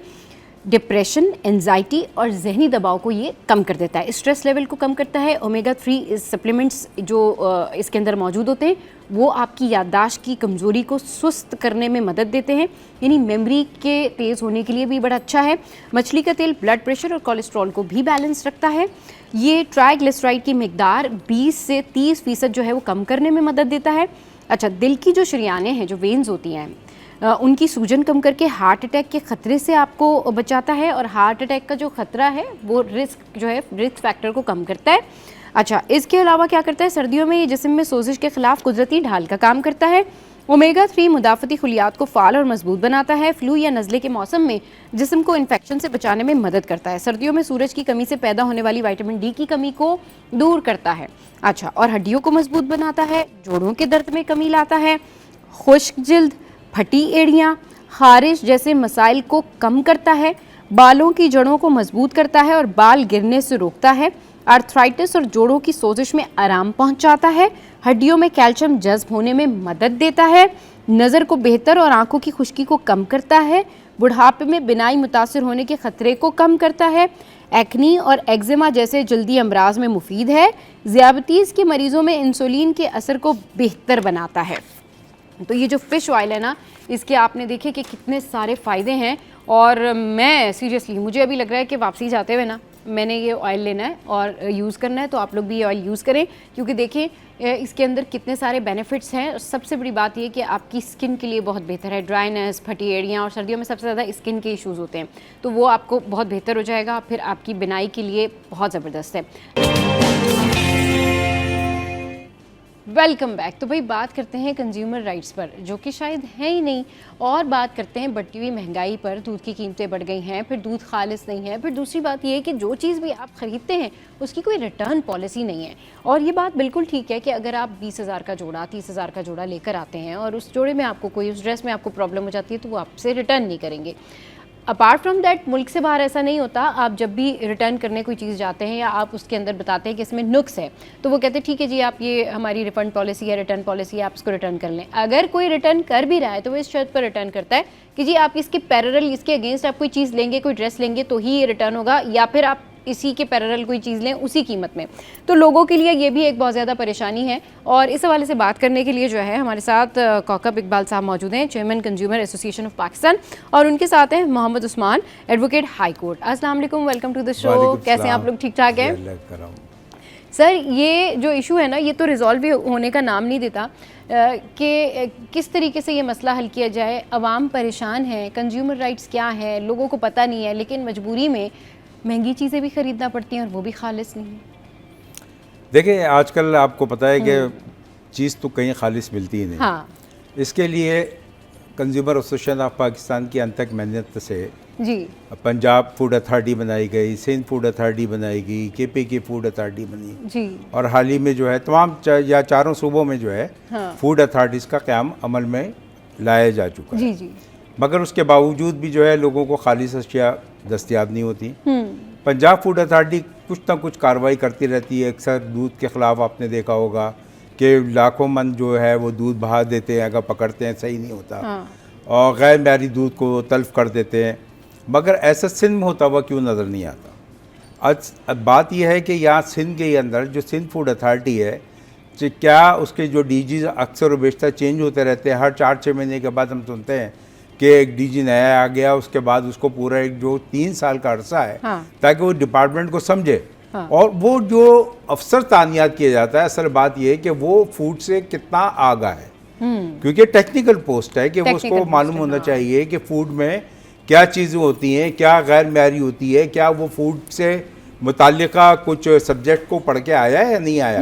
डिप्रेशन, एंजाइटी और जहनी दबाव को ये कम कर देता है, स्ट्रेस लेवल को कम करता है। ओमेगा 3 सप्लीमेंट्स जो इसके अंदर मौजूद होते हैं वो आपकी याददाश्त की कमज़ोरी को सुस्त करने में मदद देते हैं, यानी मेमोरी के तेज़ होने के लिए भी बड़ा अच्छा है। मछली का तेल ब्लड प्रेशर और कोलेस्ट्रॉल को भी बैलेंस रखता है। ये ट्राइग्लिसराइड की मिकदार 20 से 30% जो है वो कम करने में मदद देता है। अच्छा, दिल की जो शरियानें हैं, जो वेन्स होती हैं, उनकी सूजन कम करके हार्ट अटैक के ख़तरे से आपको बचाता है। और हार्ट अटैक का जो ख़तरा है वो रिस्क जो है, रिस्क फैक्टर को कम करता है। अच्छा, इसके अलावा क्या करता है, सर्दियों में ये जिस्म में सोजिश के ख़िलाफ़ कुदरती ढाल का काम करता है। ओमेगा 3 मुदाफ़ती खुलियात को फ़ाल और मजबूत बनाता है। फ्लू या नज़ले के मौसम में जिस्म को इन्फेक्शन से बचाने में मदद करता है। सर्दियों में सूरज की कमी से पैदा होने वाली विटामिन डी की कमी को दूर करता है। अच्छा, और हड्डियों को मजबूत बनाता है, जोड़ों के दर्द में कमी लाता है, खुश्क जिल्द, फटी एड़ियाँ, खारिश जैसे मसाइल को कम करता है, बालों की जड़ों को मजबूत करता है और बाल गिरने से रोकता है, आर्थराइटिस और जोड़ों की सोजिश में आराम पहुंचाता है, हड्डियों में कैल्शियम जज्ब होने में मदद देता है, नज़र को बेहतर और आंखों की खुश्की को कम करता है, बुढ़ापे में बिनाई मुतासिर होने के ख़तरे को कम करता है, एक्नी और एक्जिमा जैसे जल्दी अमराज में मुफीद है। ज़ियाबतीज़ के मरीज़ों में इंसुलिन के असर को बेहतर बनाता है। तो ये जो फ़िश ऑयल है ना, इसके आपने देखे कि कितने सारे फ़ायदे हैं। और मैं सीरियसली, मुझे अभी लग रहा है कि वापसी जाते हुए ना मैंने ये ऑयल लेना है और यूज़ करना है। तो आप लोग भी ये ऑयल यूज़ करें, क्योंकि देखिए इसके अंदर कितने सारे बेनिफिट्स हैं। और सबसे बड़ी बात ये कि आपकी स्किन के लिए बहुत बेहतर है। ड्राइनेस, फटी एड़ियाँ, और सर्दियों में सबसे ज़्यादा स्किन के इश्यूज़ होते हैं, तो वो आपको बहुत बेहतर हो जाएगा। फिर आपकी बिनाई के लिए बहुत ज़बरदस्त है। Welcome back. तो भाई बात करते हैं कंज्यूमर राइट्स पर, जो कि शायद है ही नहीं, और बात करते हैं बढ़ती हुई महंगाई पर। दूध की कीमतें बढ़ गई हैं, फिर दूध खालिस नहीं है, फिर दूसरी बात ये है कि जो चीज़ भी आप ख़रीदते हैं उसकी कोई रिटर्न पॉलिसी नहीं है। और ये बात बिल्कुल ठीक है कि अगर आप 20,000 का जोड़ा, 30,000 का जोड़ा लेकर आते हैं और उस जोड़े में आपको कोई, उस ड्रेस में आपको प्रॉब्लम हो जाती है, तो वो आपसे रिटर्न नहीं करेंगे। अपार्ट फ्रॉम दैट, मुल्क से बाहर ऐसा नहीं होता। आप जब भी रिटर्न करने कोई चीज़ जाते हैं या आप उसके अंदर बताते हैं कि इसमें नुक्स है, तो वो कहते हैं ठीक है जी, आप ये हमारी रिफंड पॉलिसी है, रिटर्न पॉलिसी है, आप इसको रिटर्न कर लें। अगर कोई रिटर्न कर भी रहा है तो वो इस शर्त पर रिटर्न करता है कि जी आप इसके पैरेलल, इसके अगेंस्ट आप कोई चीज़ लेंगे, कोई ड्रेस लेंगे तो ही ये रिटर्न होगा, या फिर आप इसी के पैरेलल कोई चीज़ लें उसी कीमत में। तो लोगों के लिए ये भी एक बहुत ज़्यादा परेशानी है। और इस हवाले से बात करने के लिए जो है हमारे साथ कौकब इकबाल साहब मौजूद हैं, chairman consumer association of Pakistan, और उनके साथ हैं Mohammad Usman, advocate high court. अस्सलाम वालेकुम, वेलकम टू द शो। कैसे हैं आप लोग? ठीक ठाक हैं सर? ये जो इशू है ना, ये तो रिजॉल्व होने का नाम नहीं देता कि किस तरीके से ये मसला हल किया जाए। अवाम परेशान है, कंज्यूमर राइट्स क्या है लोगों को पता नहीं है, लेकिन मजबूरी में महंगी चीज़ें भी ख़रीदना पड़ती हैं और वो भी खालिस नहीं है। देखिए आजकल आपको पता है कि चीज़ तो कहीं खालिस मिलती ही नहीं। हाँ। इसके लिए कंज्यूमर एसोसिएशन ऑफ पाकिस्तान की अनतक मेहनत से जी पंजाब फूड अथॉरिटी बनाई गई, सिंध फूड अथॉरिटी बनाई गई, केपी की फूड अथॉरिटी बनी जी, और हाल ही में जो है तमाम या चारों सूबों में जो है फूड अथॉरिटीज़ का क़याम अमल में लाया जा चुका है। जी जी। मगर उसके बावजूद भी जो है लोगों को खालिस अशिया दस्तयाब नहीं होती। पंजाब फूड अथॉरिटी कुछ ना कुछ कार्रवाई करती रहती है। अक्सर दूध के ख़िलाफ़ आपने देखा होगा कि लाखों मन जो है वो दूध बहा देते हैं, अगर पकड़ते हैं सही नहीं होता। और गैर म्यारी दूध को तल्फ़ कर देते हैं, मगर ऐसा सिंध में होता हुआ क्यों नज़र नहीं आता। अब बात यह है कि यहाँ सिंध के अंदर जो सिंध फूड अथॉरिटी है, क्या उसके जो डीजी अक्सर व बेशतर चेंज होते रहते हैं। हर 4-6 महीने के बाद हम सुनते हैं कि एक डीजी नया आ गया, उसके बाद उसको पूरा एक जो 3 साल का अरसा है ताकि वो डिपार्टमेंट को समझे। और वो जो अफसर तानियात किया जाता है, असल बात ये है कि वो फूड से कितना आगा है, क्योंकि टेक्निकल पोस्ट है कि वो उसको मालूम होना चाहिए कि फूड में क्या चीज़ें होती हैं, क्या गैर म्यारी होती है, क्या वो फूड से मुताल्लिका कुछ सब्जेक्ट को पढ़ के आया है या नहीं आया।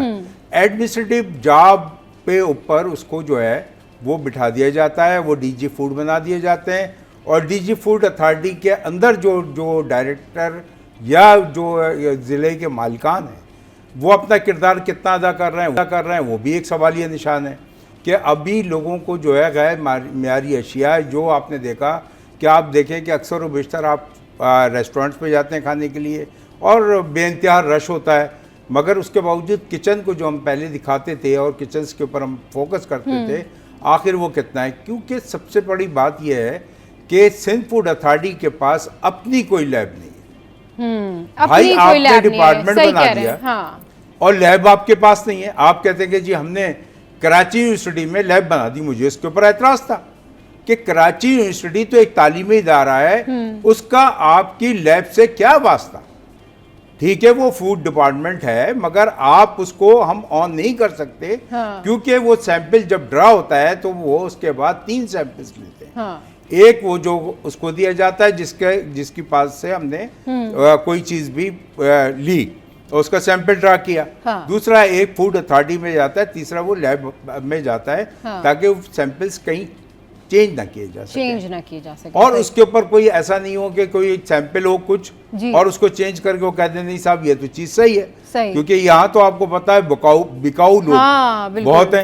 एडमिनिस्ट्रेटिव जॉब पे ऊपर उसको जो है वो बिठा दिया जाता है, वो डीजी फूड बना दिए जाते हैं। और डीजी फूड अथॉरिटी के अंदर जो डायरेक्टर या जो ज़िले के मालिकान हैं, वो अपना किरदार कितना अदा कर रहे हैं वो भी एक सवालिया निशान है। कि अभी लोगों को जो है गैर म्यारी अशिया, जो आपने देखा कि आप देखें कि अक्सर व बेशतर आप रेस्टोरेंट्स पे जाते हैं खाने के लिए और बेइंतहा रश होता है, मगर उसके बावजूद किचन को जो हम पहले दिखाते थे और किचन के ऊपर हम फोकस करते थे, आखिर वो कितना है। क्योंकि सबसे बड़ी बात यह है कि सिंध फूड अथॉरिटी के पास अपनी कोई लैब नहीं है। भाई आपने डिपार्टमेंट बना दिया और लैब आपके पास नहीं है। आप कहते हैं कि जी हमने कराची यूनिवर्सिटी में लैब बना दी। मुझे इसके ऊपर एतराज़ था कि कराची यूनिवर्सिटी तो एक तालीमी इदारा है, उसका आपकी लैब से क्या वास्ता। ठीक है वो फूड डिपार्टमेंट है, मगर आप उसको हम ऑन नहीं कर सकते। क्योंकि वो सैंपल जब ड्रा होता है तो वो उसके बाद 3 सैंपल्स लेते हैं। एक वो जो उसको दिया जाता है जिसकी पास से हमने कोई चीज़ भी ली और उसका सैंपल ड्रा किया। दूसरा एक फूड अथॉरिटी में जाता है, तीसरा वो लैब में जाता है ताकि वो सैंपल्स कहीं चेंज ना किए जा सके। और उसके ऊपर कोई ऐसा नहीं हो कि कोई सैंपल हो कुछ और उसको चेंज करके वो कहते नहीं साहब ये तो चीज सही है। क्योंकि यहाँ तो आपको पता है बिकाऊ लोग बहुत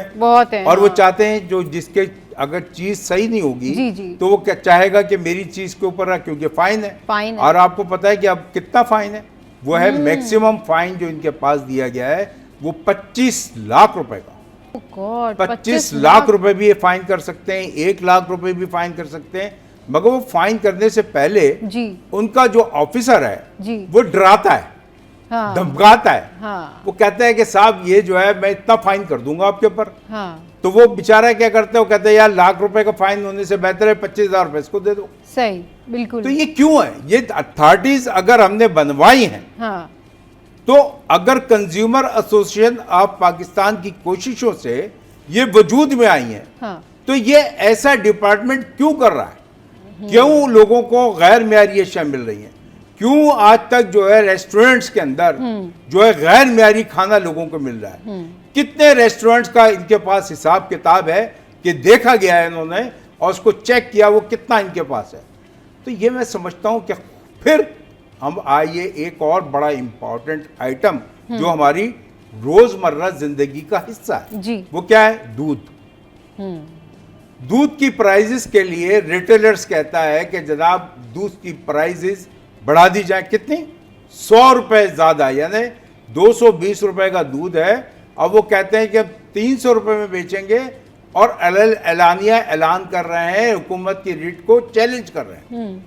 हैं और वो चाहते हैं जो जिसके अगर चीज सही नहीं होगी तो वो क्या चाहेगा कि मेरी चीज के ऊपर, क्योंकि फाइन है। और आपको पता है कि अब कितना फाइन है, वो है मैक्सिमम फाइन जो इनके पास दिया गया है वो 25 लाख रुपए का। 25 लाख रुपए भी ये फाइन कर सकते हैं, 1 लाख रुपए भी फाइन कर सकते हैं। मगर वो फाइन करने से पहले जी उनका जो ऑफिसर है जी वो डराता है, हाँ धमकाता है। हाँ वो कहता है कि साहब ये जो है मैं इतना फाइन कर दूंगा आपके ऊपर। हाँ तो वो बेचारा क्या करता है, वो कहता है यार लाख रुपए का फाइन होने से बेहतर है 25,000 रुपए इसको दे दो। सही बिल्कुल। तो ये क्यों है? ये अथॉरिटीज अगर हमने बनवाई हैं हाँ तो अगर कंज्यूमर एसोसिएशन ऑफ पाकिस्तान की कोशिशों से ये वजूद में आई हैं, हाँ तो ये ऐसा डिपार्टमेंट क्यों कर रहा है? क्यों लोगों को गैर मियारी अशिया मिल रही हैं? क्यों आज तक जो है रेस्टोरेंट्स के अंदर जो है गैर मियारी खाना लोगों को मिल रहा है? कितने रेस्टोरेंट्स का इनके पास हिसाब किताब है कि देखा गया है इन्होंने और उसको चेक किया वो कितना इनके पास है? तो ये मैं समझता हूं कि फिर हम आइए एक और बड़ा इंपॉर्टेंट आइटम जो हमारी रोजमर्रा जिंदगी का हिस्सा है, जी वो क्या है? दूध। दूध की प्राइजेस के लिए रिटेलर्स कहता है कि जनाब दूध की प्राइजेस बढ़ा दी जाए। कितनी? 100 रुपए ज्यादा, यानी 220 रुपए का दूध है, अब वो कहते हैं कि अब 300 रुपए में बेचेंगे और एलानिया ऐलान कर रहे हैं, हुकूमत की रेट को चैलेंज कर रहे हैं।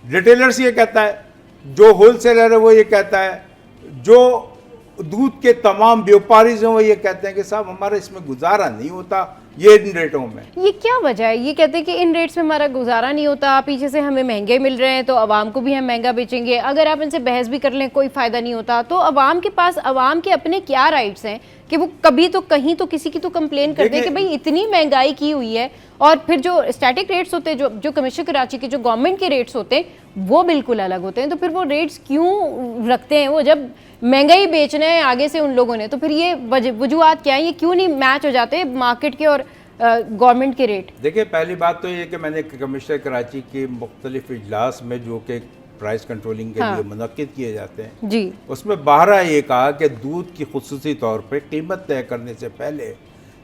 रिटेलर्स ये कहता है, जो होलसेलर है वो ये कहता है, जो दूध के तमाम व्यापारी हैं वो ये कहते हैं कि साहब हमारा इसमें गुजारा नहीं होता ये इन रेटों में। ये क्या वजह है? ये कहते हैं कि इन रेट्स में हमारा गुजारा नहीं होता, पीछे से हमें महंगे मिल रहे हैं तो अवाम को भी हम महंगा बेचेंगे। अगर आप इनसे बहस भी कर लें कोई फ़ायदा नहीं होता। तो अवाम के पास अवाम के अपने क्या राइट्स हैं कि वो कभी तो कहीं तो किसी की तो कंप्लेन करते हैं कि भाई इतनी महंगाई की हुई है। और फिर जो स्टैटिक रेट्स होते हैं, जो कमिश्नर कराची के जो गवर्नमेंट के रेट्स होते हैं वो बिल्कुल अलग होते हैं। तो फिर वो रेट्स क्यों रखते हैं वो, जब महंगाई बेचना है आगे से उन लोगों ने? तो फिर ये वजूहत क्या है? ये क्यों नहीं मैच हो जाते मार्केट के और गवर्नमेंट के रेट? देखिए पहली बात तो ये कि मैंने कमिश्नर कराची के मुख्तलिफ इजलास में जो कि प्राइस कंट्रोलिंग के लिए मुनक्किद किए जाते हैं जी, उसमें बाहरा ये कहा कि दूध की खुसूसी तौर पे कीमत तय करने से पहले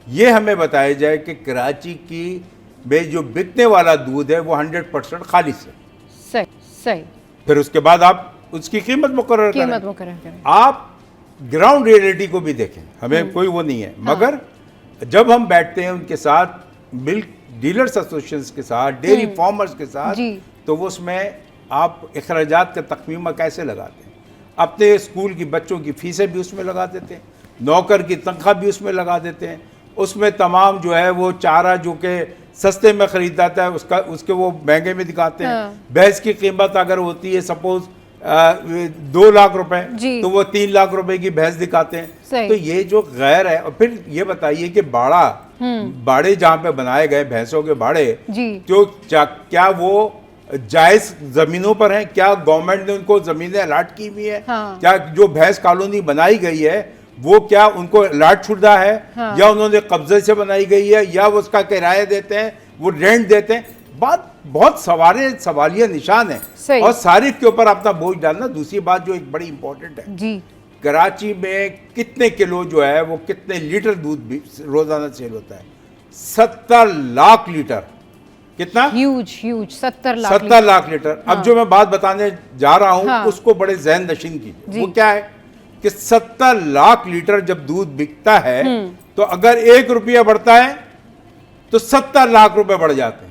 ये हमें बताया जाए कि कराची की में जो बिकने वाला दूध है वो 100% खालिस है। सही सही। फिर उसके बाद आप उसकी कीमत मुकर्रर करें। कीमत मुकर्रर करें। आप ग्राउंड रियलिटी को भी देखें, हमें कोई वो नहीं है। मगर जब हम बैठते हैं उनके साथ, मिल्क डीलर्स एसोसिएशन के साथ, डेयरी फार्मर्स के साथ, जी। तो वो उसमें आप अखराजात का तकमीमा कैसे लगाते हैं? अपने स्कूल की बच्चों की फीसें भी उसमें लगा देते हैं, नौकर की तनख्वाह भी उसमें लगा देते हैं, उसमें तमाम जो है वो चारा जो कि सस्ते में खरीदाता है उसके वो महंगे में दिखाते हैं। भैंस की कीमत अगर होती है सपोज 2 लाख रुपए तो वो 3 लाख रुपए की भैंस दिखाते हैं। तो ये जो गैर है। और फिर ये बताइए कि बाड़े जहाँ पे बनाए गए भैंसों के बाड़े, तो क्या वो जायज जमीनों पर हैं? क्या गवर्नमेंट ने उनको जमीनें अलाट की हुई है? क्या जो भैंस कॉलोनी बनाई गई है वो क्या उनको अलाट शुदा है या उन्होंने कब्जे से बनाई गई है या वो उसका किराया देते हैं, वो रेंट देते हैं? बात बहुत सवालिया निशान है और सारिफ के ऊपर अपना बोझ डालना। दूसरी बात जो एक बड़ी इंपॉर्टेंट है जी, कराची में कितने किलो जो है वो कितने लीटर दूध भी रोजाना सेल होता है? 70 लाख लीटर। कितना? Huge 70 lakh litre. अब जो मैं बात बताने जा रहा हूं उसको बड़े ज़हन नशीन कीजिए। वो क्या है कि 70 लाख लीटर जब दूध बिकता है तो अगर 1 रुपया बढ़ता है तो 70 लाख रुपए बढ़ जाते हैं।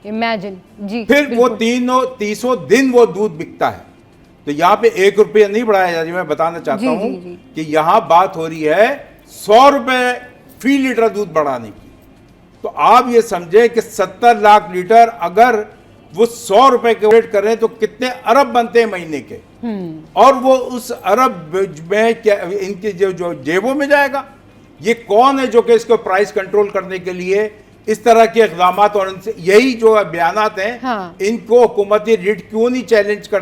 इमेजिन जी। फिर वो 300 दिन वो दूध बिकता है। तो यहाँ पे 1 रुपया नहीं बढ़ाया जाता। मैं बताना चाहता हूँ कि यहाँ बात हो रही है 100 रुपए फी लीटर दूध बढ़ाने की। तो आप ये समझे कि 70 लाख लीटर अगर वो 100 रुपए के रेट कर रहे हैं तो कितने अरब बनते हैं महीने के? और वो उस अरब में क्या इनके जो जेबों में जाएगा? ये कौन है जो कि इसको प्राइस कंट्रोल करने के लिए इस तरह के इक़दाम और इनसे यही जो बयानात हैं इनको हुकूमती रेट क्यों नहीं चैलेंज कर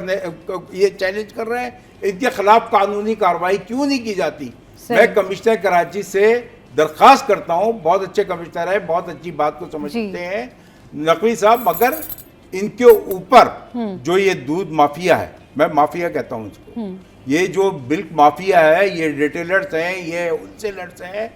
रहे हैं? इनके खिलाफ कानूनी कार्रवाई क्यों नहीं की जाती? मैं कमिश्नर कराची से दरख्वास्त करता हूँ, बहुत अच्छे कमिश्नर है, बहुत अच्छी बात को समझते हैं नकवी साहब, मगर इनके ऊपर जो ये दूध माफिया है, मैं माफिया कहता हूँ इसको, ये जो मिल्क माफिया है, ये रिटेलर्स हैं, ये होलसेलर्स हैं,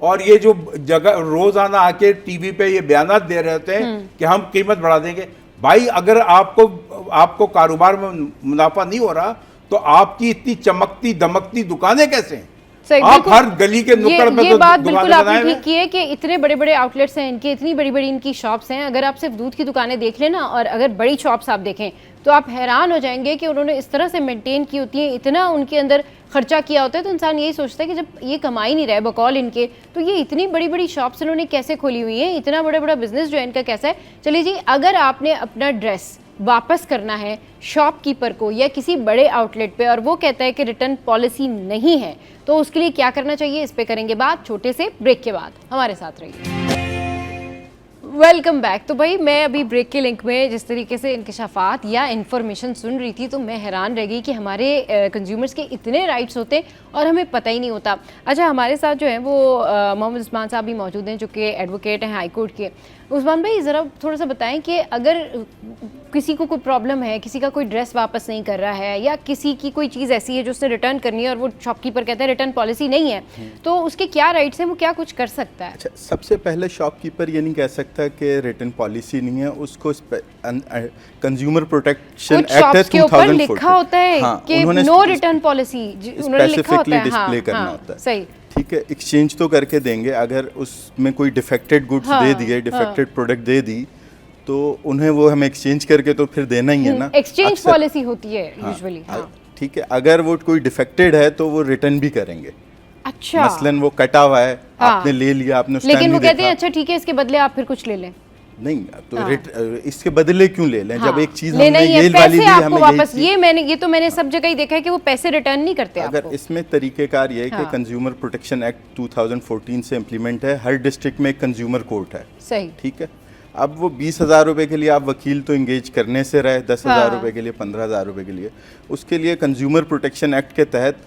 और ये जो जगह रोजाना आके टीवी पे ये बयानात दे रहे होते हैं कि हम कीमत बढ़ा देंगे। भाई अगर आपको कारोबार में मुनाफा नहीं हो रहा तो आपकी इतनी चमकती दमकती दुकानें कैसे हैं? सही, आप बिल्कुल। हर गली के नुक्कड़ पे ये तो बात दुकानें बिल्कुल आपने बनाए हुए ठीक की है कि इतने बड़े बड़े आउटलेट्स हैं इनके, इतनी बड़ी बड़ी इनकी शॉप्स हैं। अगर आप सिर्फ दूध की दुकानें देख लेना और अगर बड़ी शॉप्स आप देखें तो आप हैरान हो जाएंगे कि उन्होंने इस तरह से मेंटेन की होती है, इतना उनके अंदर खर्चा किया होता है। तो इंसान यही सोचता है कि जब ये कमा ही नहीं रहा है बकौल इनके, तो ये इतनी बड़ी बड़ी शॉप्स इन्होंने कैसे खोली हुई है, इतना बड़ा बड़ा बिजनेस जो है इनका कैसा है। चलिए जी, अगर आपने अपना ड्रेस वापस करना है शॉपकीपर को या किसी बड़े आउटलेट पे और वो कहता है कि रिटर्न पॉलिसी नहीं है, तो उसके लिए क्या करना चाहिए, इस पे करेंगे बात छोटे से ब्रेक के बाद। हमारे साथ रहिए। Welcome back. तो भाई मैं अभी ब्रेक के लिंक में जिस तरीके से इंकशाफात या इन्फॉर्मेशन सुन रही थी तो मैं हैरान रह गई कि हमारे कंज्यूमर्स के इतने राइट्स होते और हमें पता ही नहीं होता। अच्छा, हमारे साथ जो है वो मोहम्मद उस्मान साहब भी मौजूद हैं जो कि एडवोकेट हैं हाई कोर्ट के। उस्मान भाई ज़रा थोड़ा सा बताएं कि अगर किसी को कोई प्रॉब्लम है, किसी का कोई ड्रेस वापस नहीं कर रहा है या किसी की कोई चीज़ ऐसी है जो उसने रिटर्न करनी है और वो शॉपकीपर कहता है रिटर्न पॉलिसी नहीं है, तो उसके क्या राइट्स हैं, वो क्या कुछ कर सकता है? अच्छा, सबसे पहले शॉपकीपर ये नहीं कह सकता कि रिटर्न पॉलिसी नहीं है, उसको कंज्यूमर प्रोटेक्शन कुछ एक्ट है शॉप्स के ऊपर 2014 लिखा होता है कि नो रिटर्न पॉलिसी, उन्होंने लिखा होता है। डिस्प्ले करना होता है। सही, ठीक है, एक्सचेंज तो करके देंगे। अगर उसमें कोई डिफेक्टेड गुड्स दे दिए, डिफेक्टेड प्रोडक्ट दे दी, तो उन्हें वो हमें एक्सचेंज करके तो फिर देना ही है ना। एक्सचेंज पॉलिसी होती है यूजुअली। ठीक है, अगर वो कोई डिफेक्टेड है तो वो रिटर्न भी करेंगे। अच्छा, मसलन वो कटा हुआ है, आपने ले लिया, आपने उस टाइम लेकिन वो नहीं कहते हैं देखा। अच्छा ठीक है इसके बदले आप फिर कुछ ले लें। नहीं तो इसके बदले क्यों ले लें जब एक चीज लेना हमने ही है, ये वाली पैसे दी, आपको हमें वापस। यही ये तो मैंने सब जगह ही देखा है कि वो पैसे रिटर्न नहीं करते अगर आपको। इसमें तरीकेकार ये है कि कंज्यूमर प्रोटेक्शन एक्ट 2014 से इम्प्लीमेंट है, हर डिस्ट्रिक्ट में एक कंज्यूमर कोर्ट है। सही, ठीक है, अब वो 20,000 रुपए के लिए आप वकील तो इंगेज करने से रहे, 10,000 रुपए के लिए, 15,000 रुपए के लिए, उसके लिए कंज्यूमर प्रोटेक्शन एक्ट के तहत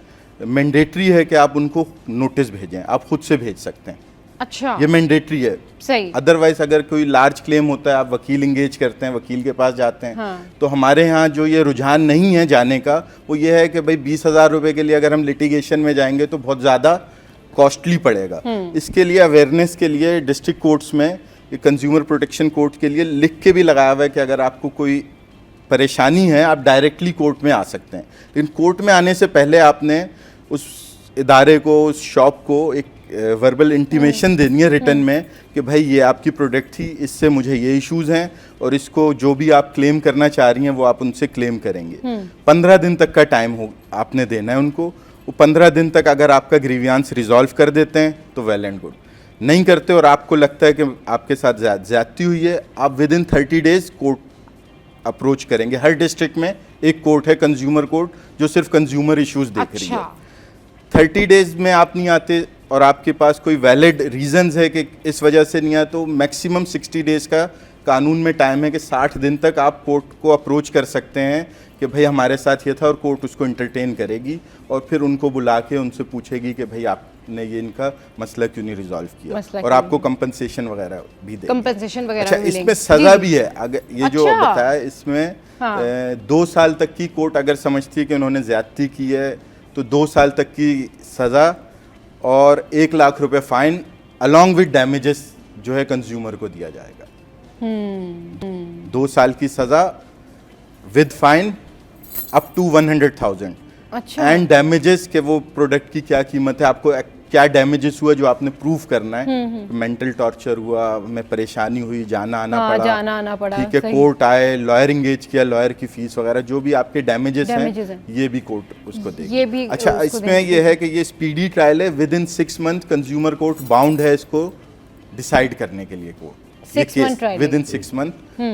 मैंडेटरी है कि आप उनको नोटिस भेजें, आप खुद से भेज सकते हैं। अच्छा, ये मैंडेटरी है। सही, अदरवाइज अगर कोई लार्ज क्लेम होता है, आप वकील इंगेज करते हैं, वकील के पास जाते हैं। तो हमारे यहाँ जो ये रुझान नहीं है जाने का, वो ये है कि भाई 20,000 रुपए के लिए अगर हम लिटिगेशन में जाएंगे तो बहुत ज़्यादा कॉस्टली पड़ेगा। इसके लिए अवेयरनेस के लिए डिस्ट्रिक्ट कोर्ट्स में, कंज्यूमर प्रोटेक्शन कोर्ट के लिए लिख के भी लगाया हुआ है कि अगर आपको कोई परेशानी है आप डायरेक्टली कोर्ट में आ सकते हैं। लेकिन कोर्ट में आने से पहले आपने उस इदारे को, उस शॉप को एक वर्बल इंटीमेशन देनी है रिटर्न में कि भाई ये आपकी प्रोडक्ट थी, इससे मुझे ये इश्यूज़ हैं और इसको जो भी आप क्लेम करना चाह रही हैं वो आप उनसे क्लेम करेंगे। 15 दिन तक का टाइम हो आपने देना है उनको। वो 15 दिन तक अगर आपका ग्रीवियांस रिजॉल्व कर देते हैं तो वेल एंड गुड, नहीं करते और आपको लगता है कि आपके साथ ज्यादती हुई है, आप with in 30 days court approach करेंगे। हर डिस्ट्रिक्ट में एक कोर्ट है, कंज्यूमर कोर्ट, जो सिर्फ कंज्यूमर इश्यूज देख रही है। 30 डेज में आप नहीं आते और आपके पास कोई वैलिड रीजंस है कि इस वजह से नहीं आया, तो मैक्सिमम 60 डेज का कानून में टाइम है कि 60 दिन तक आप कोर्ट को अप्रोच कर सकते हैं कि भाई हमारे साथ ये था, और कोर्ट उसको इंटरटेन करेगी और फिर उनको बुला के उनसे पूछेगी कि भाई आपने ये इनका मसला क्यों नहीं रिजॉल्व किया, और आपको कंपनसेशन वगैरह भी देगी। कंपनसेशन वगैरह अच्छा, इसमें सजा भी है। अगर ये जो बताया इसमें 2 साल तक की कोर्ट अगर समझती है कि उन्होंने ज्यादती की है तो 2 साल तक की सजा और 1 लाख रुपए फाइन अलॉन्ग विद डैमेजेस जो है कंज्यूमर को दिया जाएगा। 2 साल की सजा with fine up to 100,000 and damages के वो प्रोडक्ट की क्या कीमत है, आपको क्या डैमेजेस हुआ जो आपने प्रूफ करना है। मेंटल टॉर्चर हुआ, हमें परेशानी हुई, जाना आना पड़ा, ठीक है, कोर्ट आए, लॉयर इंगेज किया, लॉयर की फीस वगैरह जो भी आपके डैमेजेस हैं ये भी कोर्ट उसको देगी। अच्छा, इसमें ये है कि ये स्पीडी ट्रायल है, with in 6 month consumer court bound है इसको डिसाइड करने के लिए। Court with in 6 month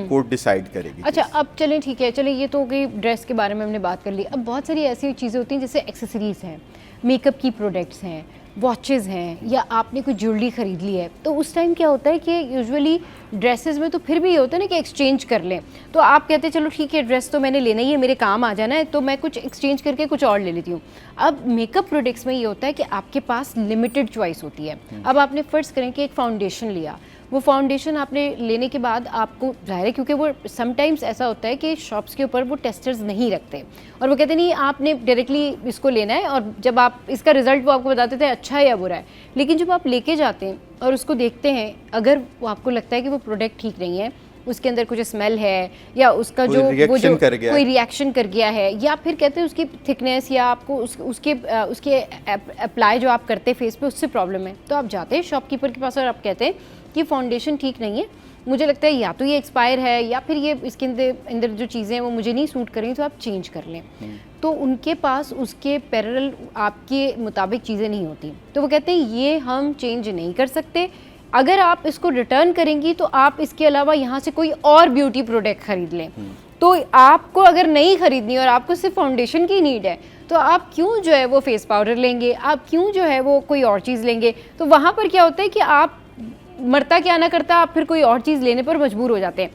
court decide करेगी। अच्छा, अब चलें, ठीक है, चलें, ये तो हो गई ड्रेस के बारे में हमने बात कर ली। अब बहुत सारी ऐसी चीज़ें होती हैं जैसे एक्सेसरीज हैं, मेकअप की प्रोडक्ट्स हैं, वॉचेज़ हैं, या आपने कोई ज्वेलरी ख़रीद ली है, तो उस टाइम क्या होता है कि यूजुअली ड्रेसेस में तो फिर भी ये होता है ना कि एक्सचेंज कर लें। तो आप कहते हैं चलो ठीक है, ड्रेस तो मैंने लेना ही है, मेरे काम आ जाना है, तो मैं कुछ एक्सचेंज करके कुछ और ले लेती हूँ। अब मेकअप प्रोडक्ट्स में ये होता है कि आपके पास लिमिटेड चॉइस होती है। अब आपने फ़र्ज़ करें कि एक फाउंडेशन लिया, वो फाउंडेशन आपने लेने के बाद आपको ज़ाहिर है, क्योंकि वो समटाइम्स ऐसा होता है कि शॉप्स के ऊपर वो टेस्टर्स नहीं रखते और वो कहते नहीं आपने डायरेक्टली इसको लेना है, और जब आप इसका रिज़ल्ट वो आपको बताते थे अच्छा है या बुरा है। लेकिन जब आप लेके जाते हैं और उसको देखते हैं, अगर वो आपको लगता है कि वो प्रोडक्ट ठीक नहीं है, उसके अंदर कुछ स्मेल है या उसका कोई जो वो reaction जो कर गया कोई रिएक्शन कर गया है, या फिर कहते हैं उसकी थिकनेस या आपको उसके अप्लाई जो आप करते हैं फेस पे उससे प्रॉब्लम है, तो आप जाते हैं शॉपकीपर के पास और आप कहते हैं कि फाउंडेशन ठीक नहीं है, मुझे लगता है या तो ये एक्सपायर है या फिर ये इसके अंदर जो चीज़ें हैं वो मुझे नहीं सूट कर रही, तो आप चेंज कर लें। तो उनके पास उसके पैरेलल आपके मुताबिक चीज़ें नहीं होती, तो वो कहते हैं ये हम चेंज नहीं कर सकते, अगर आप इसको रिटर्न करेंगी तो आप इसके अलावा यहाँ से कोई और ब्यूटी प्रोडक्ट खरीद लें। तो आपको अगर नहीं खरीदनी और आपको सिर्फ फाउंडेशन की नीड है, तो आप क्यों जो है वो फेस पाउडर लेंगे, आप क्यों जो है वो कोई और चीज़ लेंगे। तो वहाँ पर क्या होता है कि आप मरता क्या ना करता, आप फिर कोई और चीज़ लेने पर मजबूर हो जाते हैं।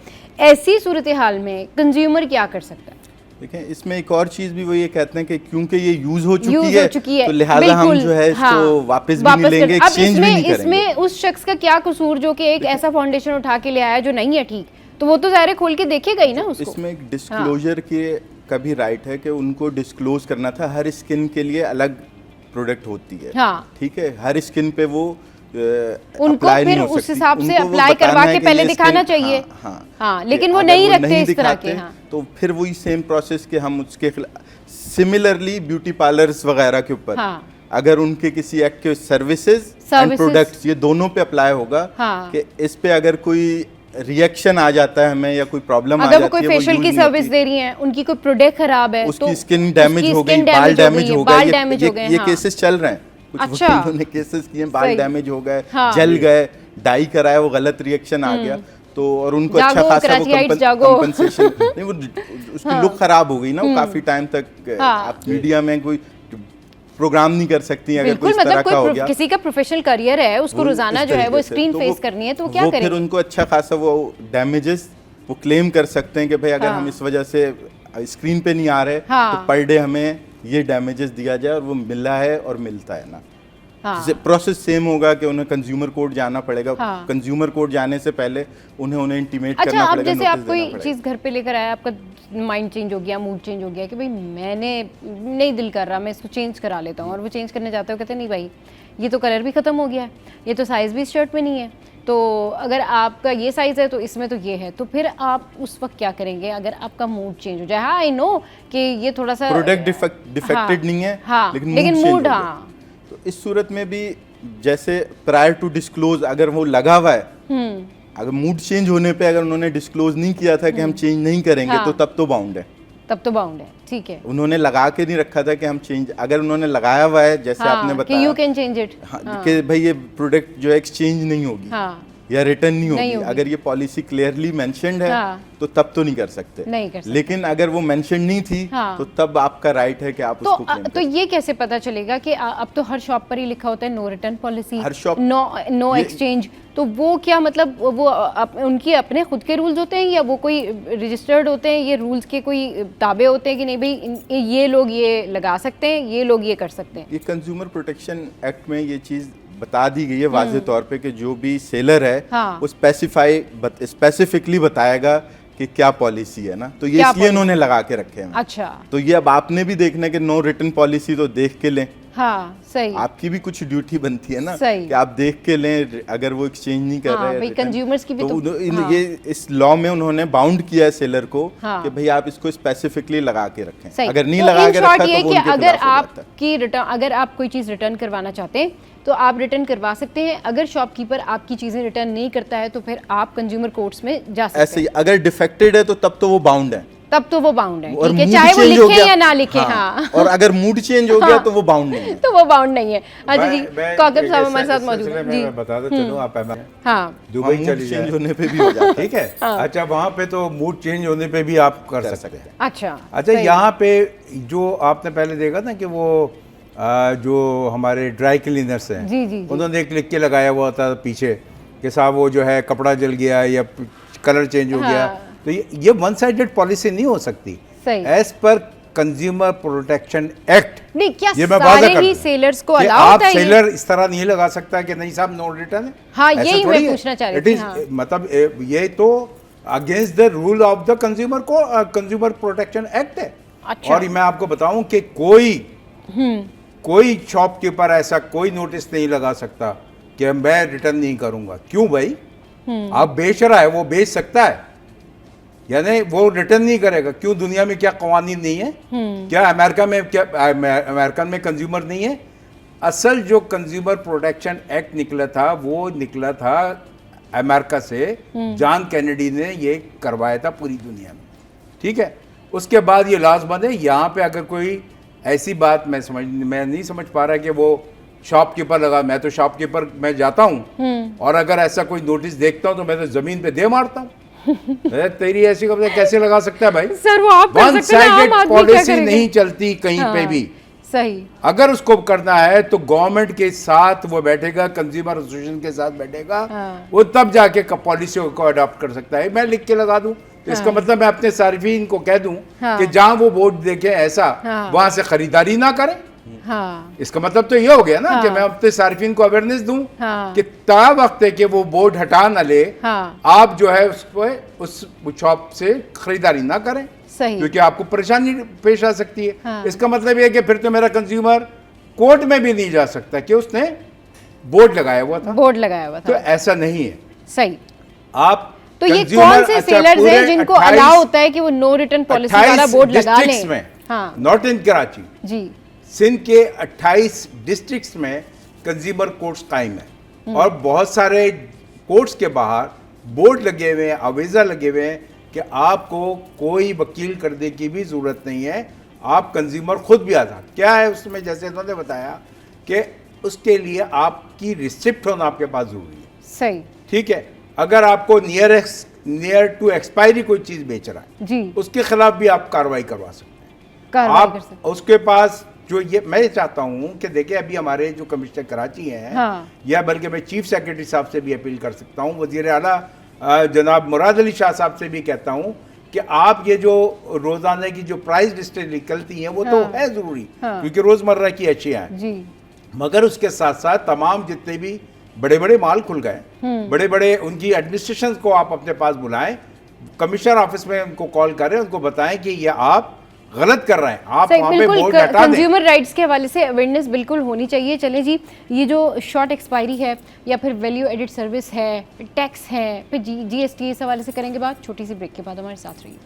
ऐसी सूरत हाल में कंज्यूमर क्या कर सकता है? देखें, इसमें एक और चीज़ भी वो ये कहते हैं कि क्योंकि ये यूज़ हो यूज हो चुकी है तो लिहाजा हम जो है इसको वापस भी नहीं लेंगे, अब एक्सचेंज भी नहीं करेंगे। इसमें उस शख्स का क्या कसूर जो कि एक ऐसा फाउंडेशन उठा के ले आया जो नहीं है ठीक, तो वो तो ज़ाहिर खोल के देखेगा ही ना उसको। इसमें एक डिस्क्लोजर के का भी राइट है कि उनको डिस्क्लोज करना था। हर स्किन के लिए अलग प्रोडक्ट होती है, हाँ। ठीक है, हर स्किन पे वो उनको फिर उस हिसाब से अप्लाई करवा के पहले दिखाना चाहिए। हाँ, लेकिन वो नहीं रखते इस तरह के। हाँ। तो फिर वही सेम प्रोसेस के हम उसके सिमिलरली ब्यूटी पार्लर्स वगैरह के ऊपर अगर उनके किसी एक्ट के सर्विसेज एंड प्रोडक्ट्स ये दोनों पे अप्लाई होगा कि इस पे अगर कोई रिएक्शन आ जाता है हमें या कोई प्रॉब्लम आ जाती है, अगर वो कोई फेशियल की सर्विस दे रही हैं, उनकी कोई प्रोडक्ट खराब है, उसकी स्किन डैमेज हो गई, बाल डैमेज हो गए, ये केसेस चल रहे हैं। कुछ वकीलों ने केसेस किए, बाल डैमेज हो गए, जल गए, डाई कराया, वो गलत रिएक्शन आ गया, तो और उनको अच्छा खासा वो कंपनसेशन नहीं, वो उसकी लुक खराब हो गई ना, वो काफी टाइम तक आप मीडिया में कोई प्रोग्राम नहीं कर सकती अगर कोई इस तरह का हो गया। किसी का प्रोफेशनल करियर है, उसको रोजाना जो है वो स्क्रीन फेस करनी है, तो वो क्या करेंगे? फिर उनको अच्छा खासा वो डैमेजेस वो क्लेम कर सकते हैं कि भाई अगर हम इस वजह से स्क्रीन पे नहीं आ रहे तो पर डे हमें ये डैमेजेस दिया जाए, और वो मिला है और मिलता है ना। प्रोसेस सेम होगा कि उन्हें कंज्यूमर कोर्ट जाना पड़ेगा। कंज्यूमर कोर्ट जाने से पहले उन्हें इंटीमेट करना पड़ेगा। जैसे आप कोई चीज़ घर पे लेकर आया, आपका माइंड चेंज हो गया, मूड चेंज हो गया कि भाई मैंने नहीं दिल कर रहा, मैं इसको चेंज करा लेता हूँ, और वो चेंज करने जाते हो कहते नहीं भाई ये तो कलर भी ख़त्म हो गया है, ये तो साइज़ भी इस शर्ट में नहीं है, तो अगर आपका ये साइज़ है तो इसमें तो ये है, तो फिर आप उस वक्त क्या करेंगे अगर आपका मूड चेंज हो जाए? हाँ, आई नो कि ये थोड़ा सा प्रोडक्ट डिफेक्टेड नहीं है, लेकिन मूड तो इस सूरत में भी जैसे प्रायर टू डिस्क्लोज अगर वो लगा हुआ है, अगर मूड चेंज होने पे अगर उन्होंने डिस्क्लोज नहीं किया था कि हम चेंज नहीं करेंगे, तो तब तो बाउंड है, ठीक है। उन्होंने लगा के नहीं रखा था कि हम चेंज, अगर उन्होंने लगाया हुआ है जैसे आपने बताया कि यू कैन चेंज इट, कि भाई ये प्रोडक्ट जो है एक्सचेंज नहीं होगी या रिटर्न नहीं होगी, अगर ये पॉलिसी क्लियरली मेंशन्ड है तो तब तो नहीं कर सकते, लेकिन अगर वो मेंशन नहीं थी तो तब आपका राइट है कि आप उसको क्लेम तो ये कैसे पता चलेगा कि अब तो हर शॉप पर ही लिखा होता है नो रिटर्न पॉलिसी, हर शॉप नो एक्सचेंज, तो वो क्या मतलब वो उनके अपने खुद के रूल्स होते हैं या वो कोई रजिस्टर्ड होते हैं, ये रूल्स के कोई ताबे होते हैं कि नहीं भाई ये लोग ये लगा सकते हैं, ये लोग ये कर सकते हैं? ये कंज्यूमर प्रोटेक्शन एक्ट में ये चीज़ बता दी गई है वाज़े तौर पे कि जो भी सेलर है वो स्पेसिफिकली बताएगा कि क्या पॉलिसी है ना, तो ये इसलिए इन्होंने लगा के रखे हैं। अच्छा, तो ये अब आपने भी देखना है कि नो रिटर्न पॉलिसी तो देख के लें। हाँ, सही, आपकी भी कुछ ड्यूटी बनती है ना कि आप देख के लें, अगर वो एक्सचेंज नहीं कर रहे हैं कंज्यूमर्स की भी तो ये इस लॉ में उन्होंने बाउंड किया है सेलर को कि भाई आप इसको स्पेसिफिकली लगा के रखें, अगर नहीं लगा के रखा तो वो उनके अगर आपकी रिटर्न, अगर आप कोई चीज़ रिटर्न करवाना चाहते हैं तो आप रिटर्न करवा सकते हैं, अगर शॉपकीपर आपकी चीज़ें रिटर्न नहीं करता है तो फिर आप कंज्यूमर कोर्ट्स में जा सकते हैं। ऐसे ही अगर डिफेक्टेड है तो तब तो वो बाउंड है, तब तो वो बाउंड है, ठीक है, चाहे वो लिखे या ना लिखे। हाँ। और अगर मूड चेंज हो गया तो वो बाउंड नहीं है, तो वो बाउंड नहीं है। अच्छा जी, काकब साहब हमारे साथ मौजूद हैं जी, मैं बताता चलूं, आप दुबई चली जाए होने पे भी हो जाता है, ठीक है। अच्छा, वहाँ पे तो मूड चेंज होने पे भी आप कर सकते हैं। अच्छा, यहाँ पे जो आपने पहले देखा ना कि वो जो हमारे ड्राई क्लीनर्स हैं, जी, उन्होंने एक लिख के लगाया हुआ था पीछे कि साहब वो जो है कपड़ा जल गया या कलर चेंज हो गया, तो ये वन साइडेड पॉलिसी नहीं हो सकती as per consumer protection act. नहीं, क्या ये सारे ही सेलर्स को अलाउ होता है? आप सेलर इस तरह नहीं लगा सकता कि नहीं साहब नो रिटर्न है। हाँ, यही मैं पूछना चाह रही थी। मतलब ये तो against the rule of the consumer protection act है। अच्छा। और मैं आपको बताऊं कि कोई शॉपकीपर ऐसा कोई नोटिस नहीं लगा सकता कि मैं रिटर्न नहीं करूंगा। क्यों भाई? आप बेच रहा है, वो बेच सकता है, यानी वो रिटर्न नहीं करेगा। क्यों? दुनिया में क्या कवानीन नहीं है? क्या अमेरिका में कंज्यूमर नहीं है? असल जो कंज्यूमर प्रोटेक्शन एक्ट निकला था वो निकला था अमेरिका से, जॉन कैनेडी ने ये करवाया था पूरी दुनिया में, ठीक है। उसके बाद ये लॉज बने। यहाँ पे अगर कोई ऐसी बात मैं नहीं समझ पा रहा कि वो शॉपकीपर लगा, मैं तो शॉपकीपर मैं जाता हूँ और अगर ऐसा कोई नोटिस देखता हूँ तो मैं तो जमीन पे दे मारता हूँ। तेरी ऐसी खबर कैसे लगा सकता है भाई? सर वो आप कर वन सकते हैं ना, साइडेड आम आदमी क्या पॉलिसी करेंगे? नहीं चलती कहीं पे भी। सही। अगर उसको करना है तो गवर्नमेंट के साथ वो बैठेगा, कंज्यूमर एसोसिएशन के साथ बैठेगा, वो तब जाके पॉलिसी को अडॉप्ट कर सकता है। मैं लिख के लगा दूं तो इसका मतलब मैं अपने सार्फिन को कह दूं कि जहां वो बोर्ड देखे ऐसा वहां से खरीदारी ना करें। इसका मतलब तो ये हो गया ना कि मैं अपने सार्फिन को अवेयरनेस दूं कि ता वक्त है कि वो बोर्ड हटा ना ले, आप जो है उस शॉप से खरीदारी ना करें, सही। क्योंकि आपको परेशानी पेश आ सकती है। इसका मतलब ये है कि फिर तो मेरा कंज्यूमर कोर्ट में भी नहीं जा सकता कि उसने बोर्ड लगाया हुआ था। तो ऐसा नहीं है। सही। आप तो ये कौन से सेलर्स हैं जिनको अलाउ होता है कि वो नो रिटर्न पॉलिसी वाला बोर्ड लगा लें? में, नॉट इन कराची जी, सिंध के 28 डिस्ट्रिक्ट्स में कंज्यूमर कोर्ट्स कायम है और बहुत सारे कोर्ट्स के बाहर बोर्ड लगे हुए हैं, आवेजा लगे हुए हैं कि आपको कोई वकील करने की भी जरूरत नहीं है, आप कंज्यूमर खुद भी आजाद। क्या है उसमें? जैसे उन्होंने बताया कि उसके लिए आपकी रिसिप्ट होना आपके पास जरूरी है। सही। ठीक है। अगर आपको नियर टू एक्सपायरी कोई चीज बेच रहा है जी, उसके खिलाफ भी आप कार्रवाई करवा सकते हैं। आप उसके पास जो ये मैं चाहता हूं कि देखिए अभी हमारे जो कमिश्नर कराची हैं, या बल्कि मैं चीफ सेक्रेटरी साहब से भी अपील कर सकता हूं, वजीर आला जनाब मुराद अली शाह साहब से भी कहता हूं कि आप ये जो रोजाना की जो प्राइस लिस्टें निकलती हैं वो तो है जरूरी, क्योंकि रोजमर्रा की अशिया हैं, मगर उसके साथ साथ तमाम जितने भी बड़े बड़े माल खुल गए, बड़े बड़े उनकी एडमिनिस्ट्रेशन को आप अपने पास बुलाएं, कमिश्नर ऑफिस में उनको कॉल करें, उनको बताएं कि ये आप गलत कर रहे हैं, आप वहाँ पे बोर्ड हटा दें। कंज्यूमर राइट्स के हवाले से अवेयरनेस बिल्कुल होनी चाहिए। चले जी, ये जो शॉर्ट एक्सपायरी है या फिर वैल्यू एडिड सर्विस है, टैक्स है, फिर जीएसटी, इस हवाले से करेंगे बात छोटी सी ब्रेक के बाद। हमारे साथ रहिए।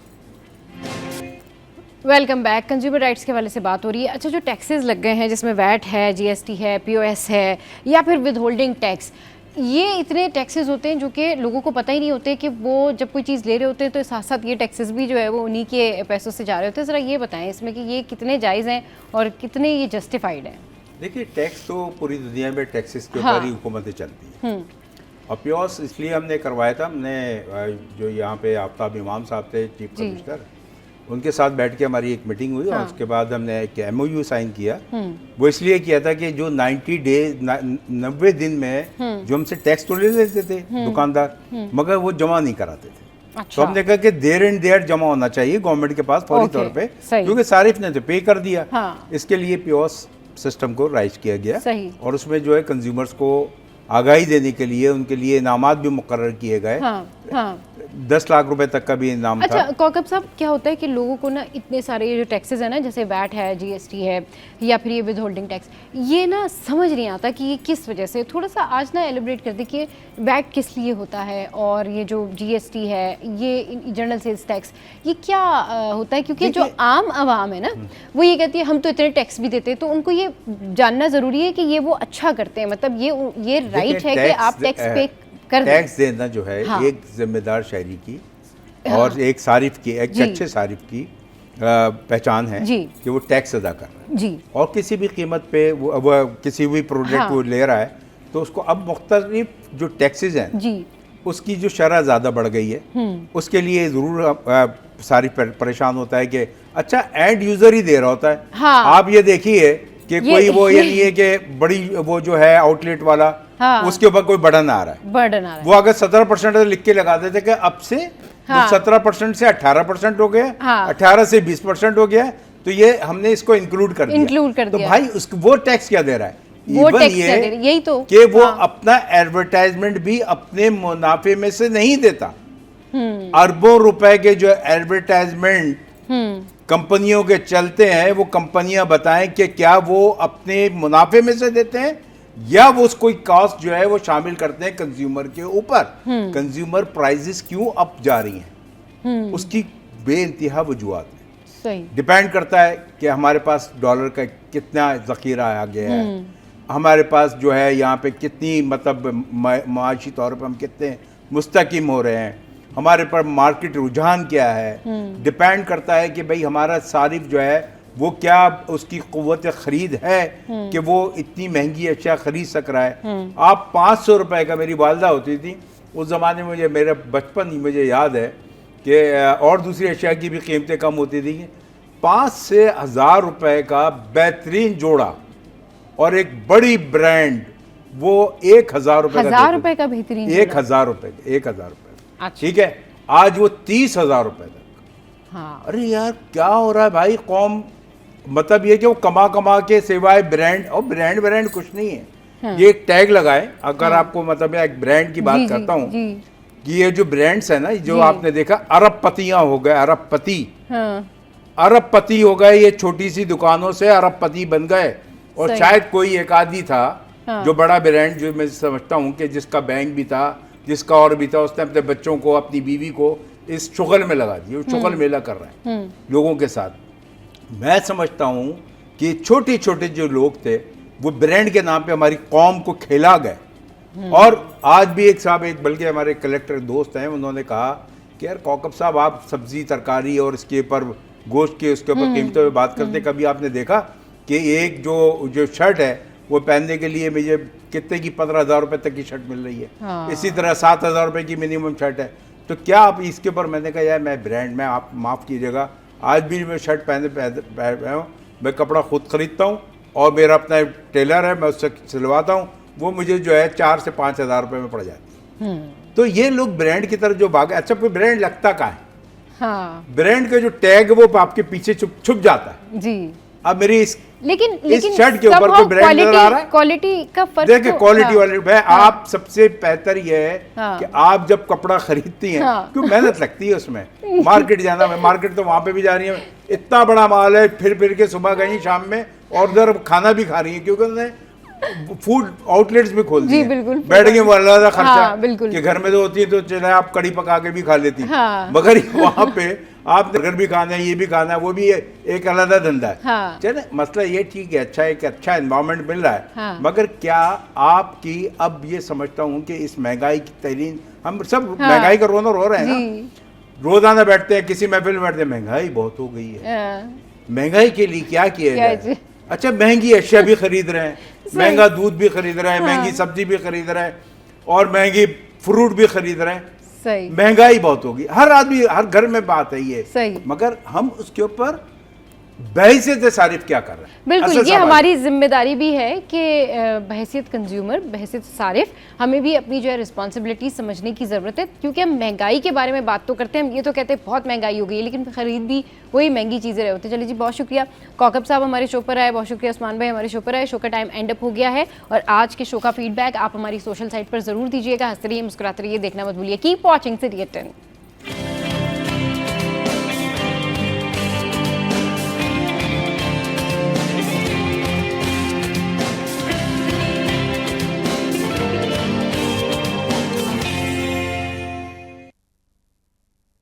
Welcome back. कंज्यूमर राइट्स के हवाले से बात हो रही है। अच्छा, जो टैक्सेस लग गए हैं जिसमें वैट है, जीएसटी है, पीओएस है या फिर विद होल्डिंग टैक्स, ये इतने टैक्सेस होते हैं जो कि लोगों को पता ही नहीं होते कि वो जब कोई चीज़ ले रहे होते हैं तो साथ साथ ये टैक्सेस भी जो है वो उन्हीं के पैसों से जा रहे होते हैं। ज़रा ये बताएं इसमें कि ये कितने जायज़ हैं और कितने ये जस्टिफाइड हैं? देखिए, टैक्स तो पूरी दुनिया में टैक्सेस के ऊपर ही हुकूमतें चलती हैं और पीओएस इसलिए हमने करवाया था। हमने जो यहाँ पे आफ्ताब इमाम साहब थे चीफ कमिश्नर, उनके साथ बैठ के हमारी एक मीटिंग हुई और उसके बाद हमने एक MOU साइन किया। वो इसलिए किया था कि जो 90 दिन में जो हमसे टैक्स तो ले लेते थे दुकानदार, मगर वो जमा नहीं कराते थे। अच्छा। तो हमने कहा कि देयर एंड देयर जमा होना चाहिए गवर्नमेंट के पास फौरी तौर पे, क्योंकि सारिफ ने तो पे कर दिया। इसके लिए पीओएस सिस्टम को राइज किया गया और उसमें जो है कंज्यूमर्स को आगाही देने के लिए उनके लिए इनामात भी मुकर्रर किए गए। 10 लाख रुपए तक का भी इनाम था। अच्छा कौकब साहब, क्या होता है कि लोगों को ना इतने सारे ये जो टैक्सेस हैं ना, जैसे वैट है, जीएसटी है या फिर ये विद होल्डिंग टैक्स, ये ना समझ नहीं आता कि ये किस वजह से। थोड़ा सा आज ना एलिब्रेट कर दे कि वैट किस लिए होता है और ये जो जीएसटी है, ये जनरल सेल्स टैक्स, ये क्या होता है? क्योंकि जो आम आवाम है ना वो ये कहती है हम तो इतने टैक्स भी देते हैं, तो उनको ये जानना ज़रूरी है कि ये वो अच्छा करते हैं, मतलब ये राइट है कि आप टैक्स पे टैक्स देना जो है एक जिम्मेदार शहरी की और एक सारिफ की, एक अच्छे सारिफ की पहचान है कि वो टैक्स अदा कर रहा है जी। और किसी भी कीमत पे वो किसी भी प्रोडक्ट को ले रहा है तो उसको अब मुख्तलिफ जो टैक्सेस हैं जी, उसकी जो शरह ज़्यादा बढ़ गई है, उसके लिए ज़रूर सारिफ परेशान होता है कि अच्छा एंड यूज़र ही दे रहा होता है। आप ये देखिए कि कोई वो ये नहीं है कि बड़ी वो जो है आउटलेट वाला उसके ऊपर कोई बर्डन आ रहा है। वो अगर 17% लिख के लगा देते कि अब से 17% से 18% हो गया, 18 से 20% हो गया, तो ये हमने इसको इंक्लूड कर दिया। तो भाई उसको वो टैक्स क्या दे रहा है? वो यही तो कि वो अपना एडवर्टाइजमेंट भी अपने मुनाफे में से नहीं देता। अरबों रुपए के जो एडवर्टाइजमेंट कंपनियों के चलते हैं, वो कंपनियां बताएं कि क्या वो अपने मुनाफे में से देते हैं या वो कोई कॉस्ट जो है वो शामिल करते हैं कंज्यूमर के ऊपर। कंज्यूमर प्राइसेस क्यों अप जा रही हैं? उसकी बेइंतहा वजूहत है। सही। डिपेंड करता है कि हमारे पास डॉलर का कितना ज़ख़ीरा आ गया है, हमारे पास जो है यहाँ पे कितनी मतलब माशी तौर पर हम कितने मुस्तकिम हो रहे हैं, हमारे पर मार्केट रुझान क्या है। डिपेंड करता है कि भाई हमारा सारिफ जो है वो क्या उसकी क़ुव्वत ख़रीद है कि वो इतनी महंगी अशिया ख़रीद सक रहा है। आप 500 रुपए का, मेरी वालदा होती थी उस ज़माने में, मुझे मेरा बचपन ही मुझे याद है कि और दूसरी अशिया की भी कीमतें कम होती थी, 5 से 1000 रुपए का बेहतरीन जोड़ा और एक बड़ी ब्रांड वो 1000 रुपए का, 1000 रुपए का बेहतरीन 1000 रुपए, 1000 रुपए, अच्छा। ठीक है। आज वो 30,000 रुपए तक। हाँ। अरे यार क्या हो रहा है भाई, कौम मतलब ये कि वो कमा कमा के सिवाय ब्रांड, और ब्रांड कुछ नहीं है। हाँ। ये एक टैग लगाए, अगर आपको मतलब एक ब्रांड की बात करता हूँ कि ये जो ब्रांड्स है ना, जो आपने देखा अरबपतियां हो गए, अरबपति, हाँ। अरबपति हो गए, ये छोटी सी दुकानों से अरबपति बन गए। और शायद कोई एक आदमी था जो बड़ा ब्रांड, जो मैं समझता हूँ कि जिसका बैंक भी था, जिसका और भी था, उसने अपने बच्चों को, अपनी बीवी को इस शुगल में लगा दिया, शुगल मेला कर रहे हैं लोगों के साथ। मैं समझता हूँ कि छोटे छोटे जो लोग थे वो ब्रांड के नाम पे हमारी कौम को खिला गए। और आज भी एक साहब, एक बल्कि हमारे कलेक्टर दोस्त हैं, उन्होंने कहा कि यार कौकब साहब, आप सब्जी तरकारी और इसके ऊपर गोश्त के उसके ऊपर कीमतों में बात करते, कभी आपने देखा कि एक जो शर्ट है वो पहनने के लिए मुझे कितने की 15,000 रुपए तक की शर्ट मिल रही है। हाँ। इसी तरह 7,000 रुपए की मिनिमम शर्ट है। तो क्या आप इसके ऊपर, मैंने कहा यार मैं ब्रांड में, आप माफ़ कीजिएगा, आज भी मैं शर्ट पहने हूँ, मैं कपड़ा खुद खरीदता हूँ और मेरा अपना टेलर है, मैं उससे सिलवाता हूँ, वो मुझे जो है 4 से 5,000 रुपये में पड़ जाती है। तो ये लोग ब्रांड की तरफ जो भागे, अच्छा कोई ब्रांड लगता कहाँ है? हाँ। ब्रांड का जो टैग वो आपके पीछे छुप जाता है जी। अब मेरी इस शर्ट के ऊपर कोई ब्रांड नजर आ रहा है? क्वालिटी का फर्क देखिए, क्वालिटी वाले भाई, आप सबसे बेहतर ये है कि आप जब कपड़ा खरीदती हैं, क्यों मेहनत लगती है उसमें, मार्केट जाना है, मार्केट तो वहां पे भी जा रही है, इतना बड़ा माल है, फिर के सुबह गई शाम में, और उधर खाना भी खा रही है, क्योंकि उन्होंने फूड आउटलेट्स भी खोल दिए, बैठ के वाला खर्चा कि घर में तो होती है तो चले आप कड़ी पका के भी खा लेती, मगर वहां पे आप बर्गर भी खाना है, ये भी खाना है, वो भी एक अलग धंधा है। हाँ। चले, मसला ये ठीक है, अच्छा एक अच्छा एनवायरनमेंट मिल रहा है। हाँ। मगर क्या आपकी, अब ये समझता हूँ कि इस महंगाई की तरीन, हम सब महंगाई का रोना रो रहे हैं ना, रोजाना बैठते हैं किसी महफिल में, बैठते हैं महंगाई बहुत हो गई है, महंगाई के लिए क्या किया जाए? अच्छा, महंगी अशिया भी खरीद रहे हैं, महंगा दूध भी खरीद रहे हैं, महंगी सब्जी भी खरीद रहे हैं, और महंगी फ्रूट भी खरीद रहे हैं। सही। महंगाई बहुत होगी, हर आदमी, हर घर में बात है ये। सही। मगर हम उसके ऊपर बहैसियत सारिफ क्या कर रहे हैं? बिल्कुल, ये हमारी जिम्मेदारी भी है कि बहैसियत कंज्यूमर, बहैसियत सारिफ, हमें भी अपनी जो है रिस्पॉन्सिबिलिटी समझने की ज़रूरत है। क्योंकि हम महंगाई के बारे में बात तो करते हैं, हम ये तो कहते हैं बहुत महंगाई हो गई है, लेकिन ख़रीद भी वही महंगी चीज़ें रहे होते हैं। चलिए जी, बहुत शुक्रिया कौकब साहब हमारे शो पर आए, बहुत शुक्रिया उस्मान भाई हमारे शो पर आए। शो का टाइम एंड अप हो गया है, और आज के शो का फीडबैक आप हमारी सोशल साइट पर ज़रूर दीजिएगा। हंसते रहिए, मुस्कुराते रहिए, देखना मत भूलिए। Keep watching city 10।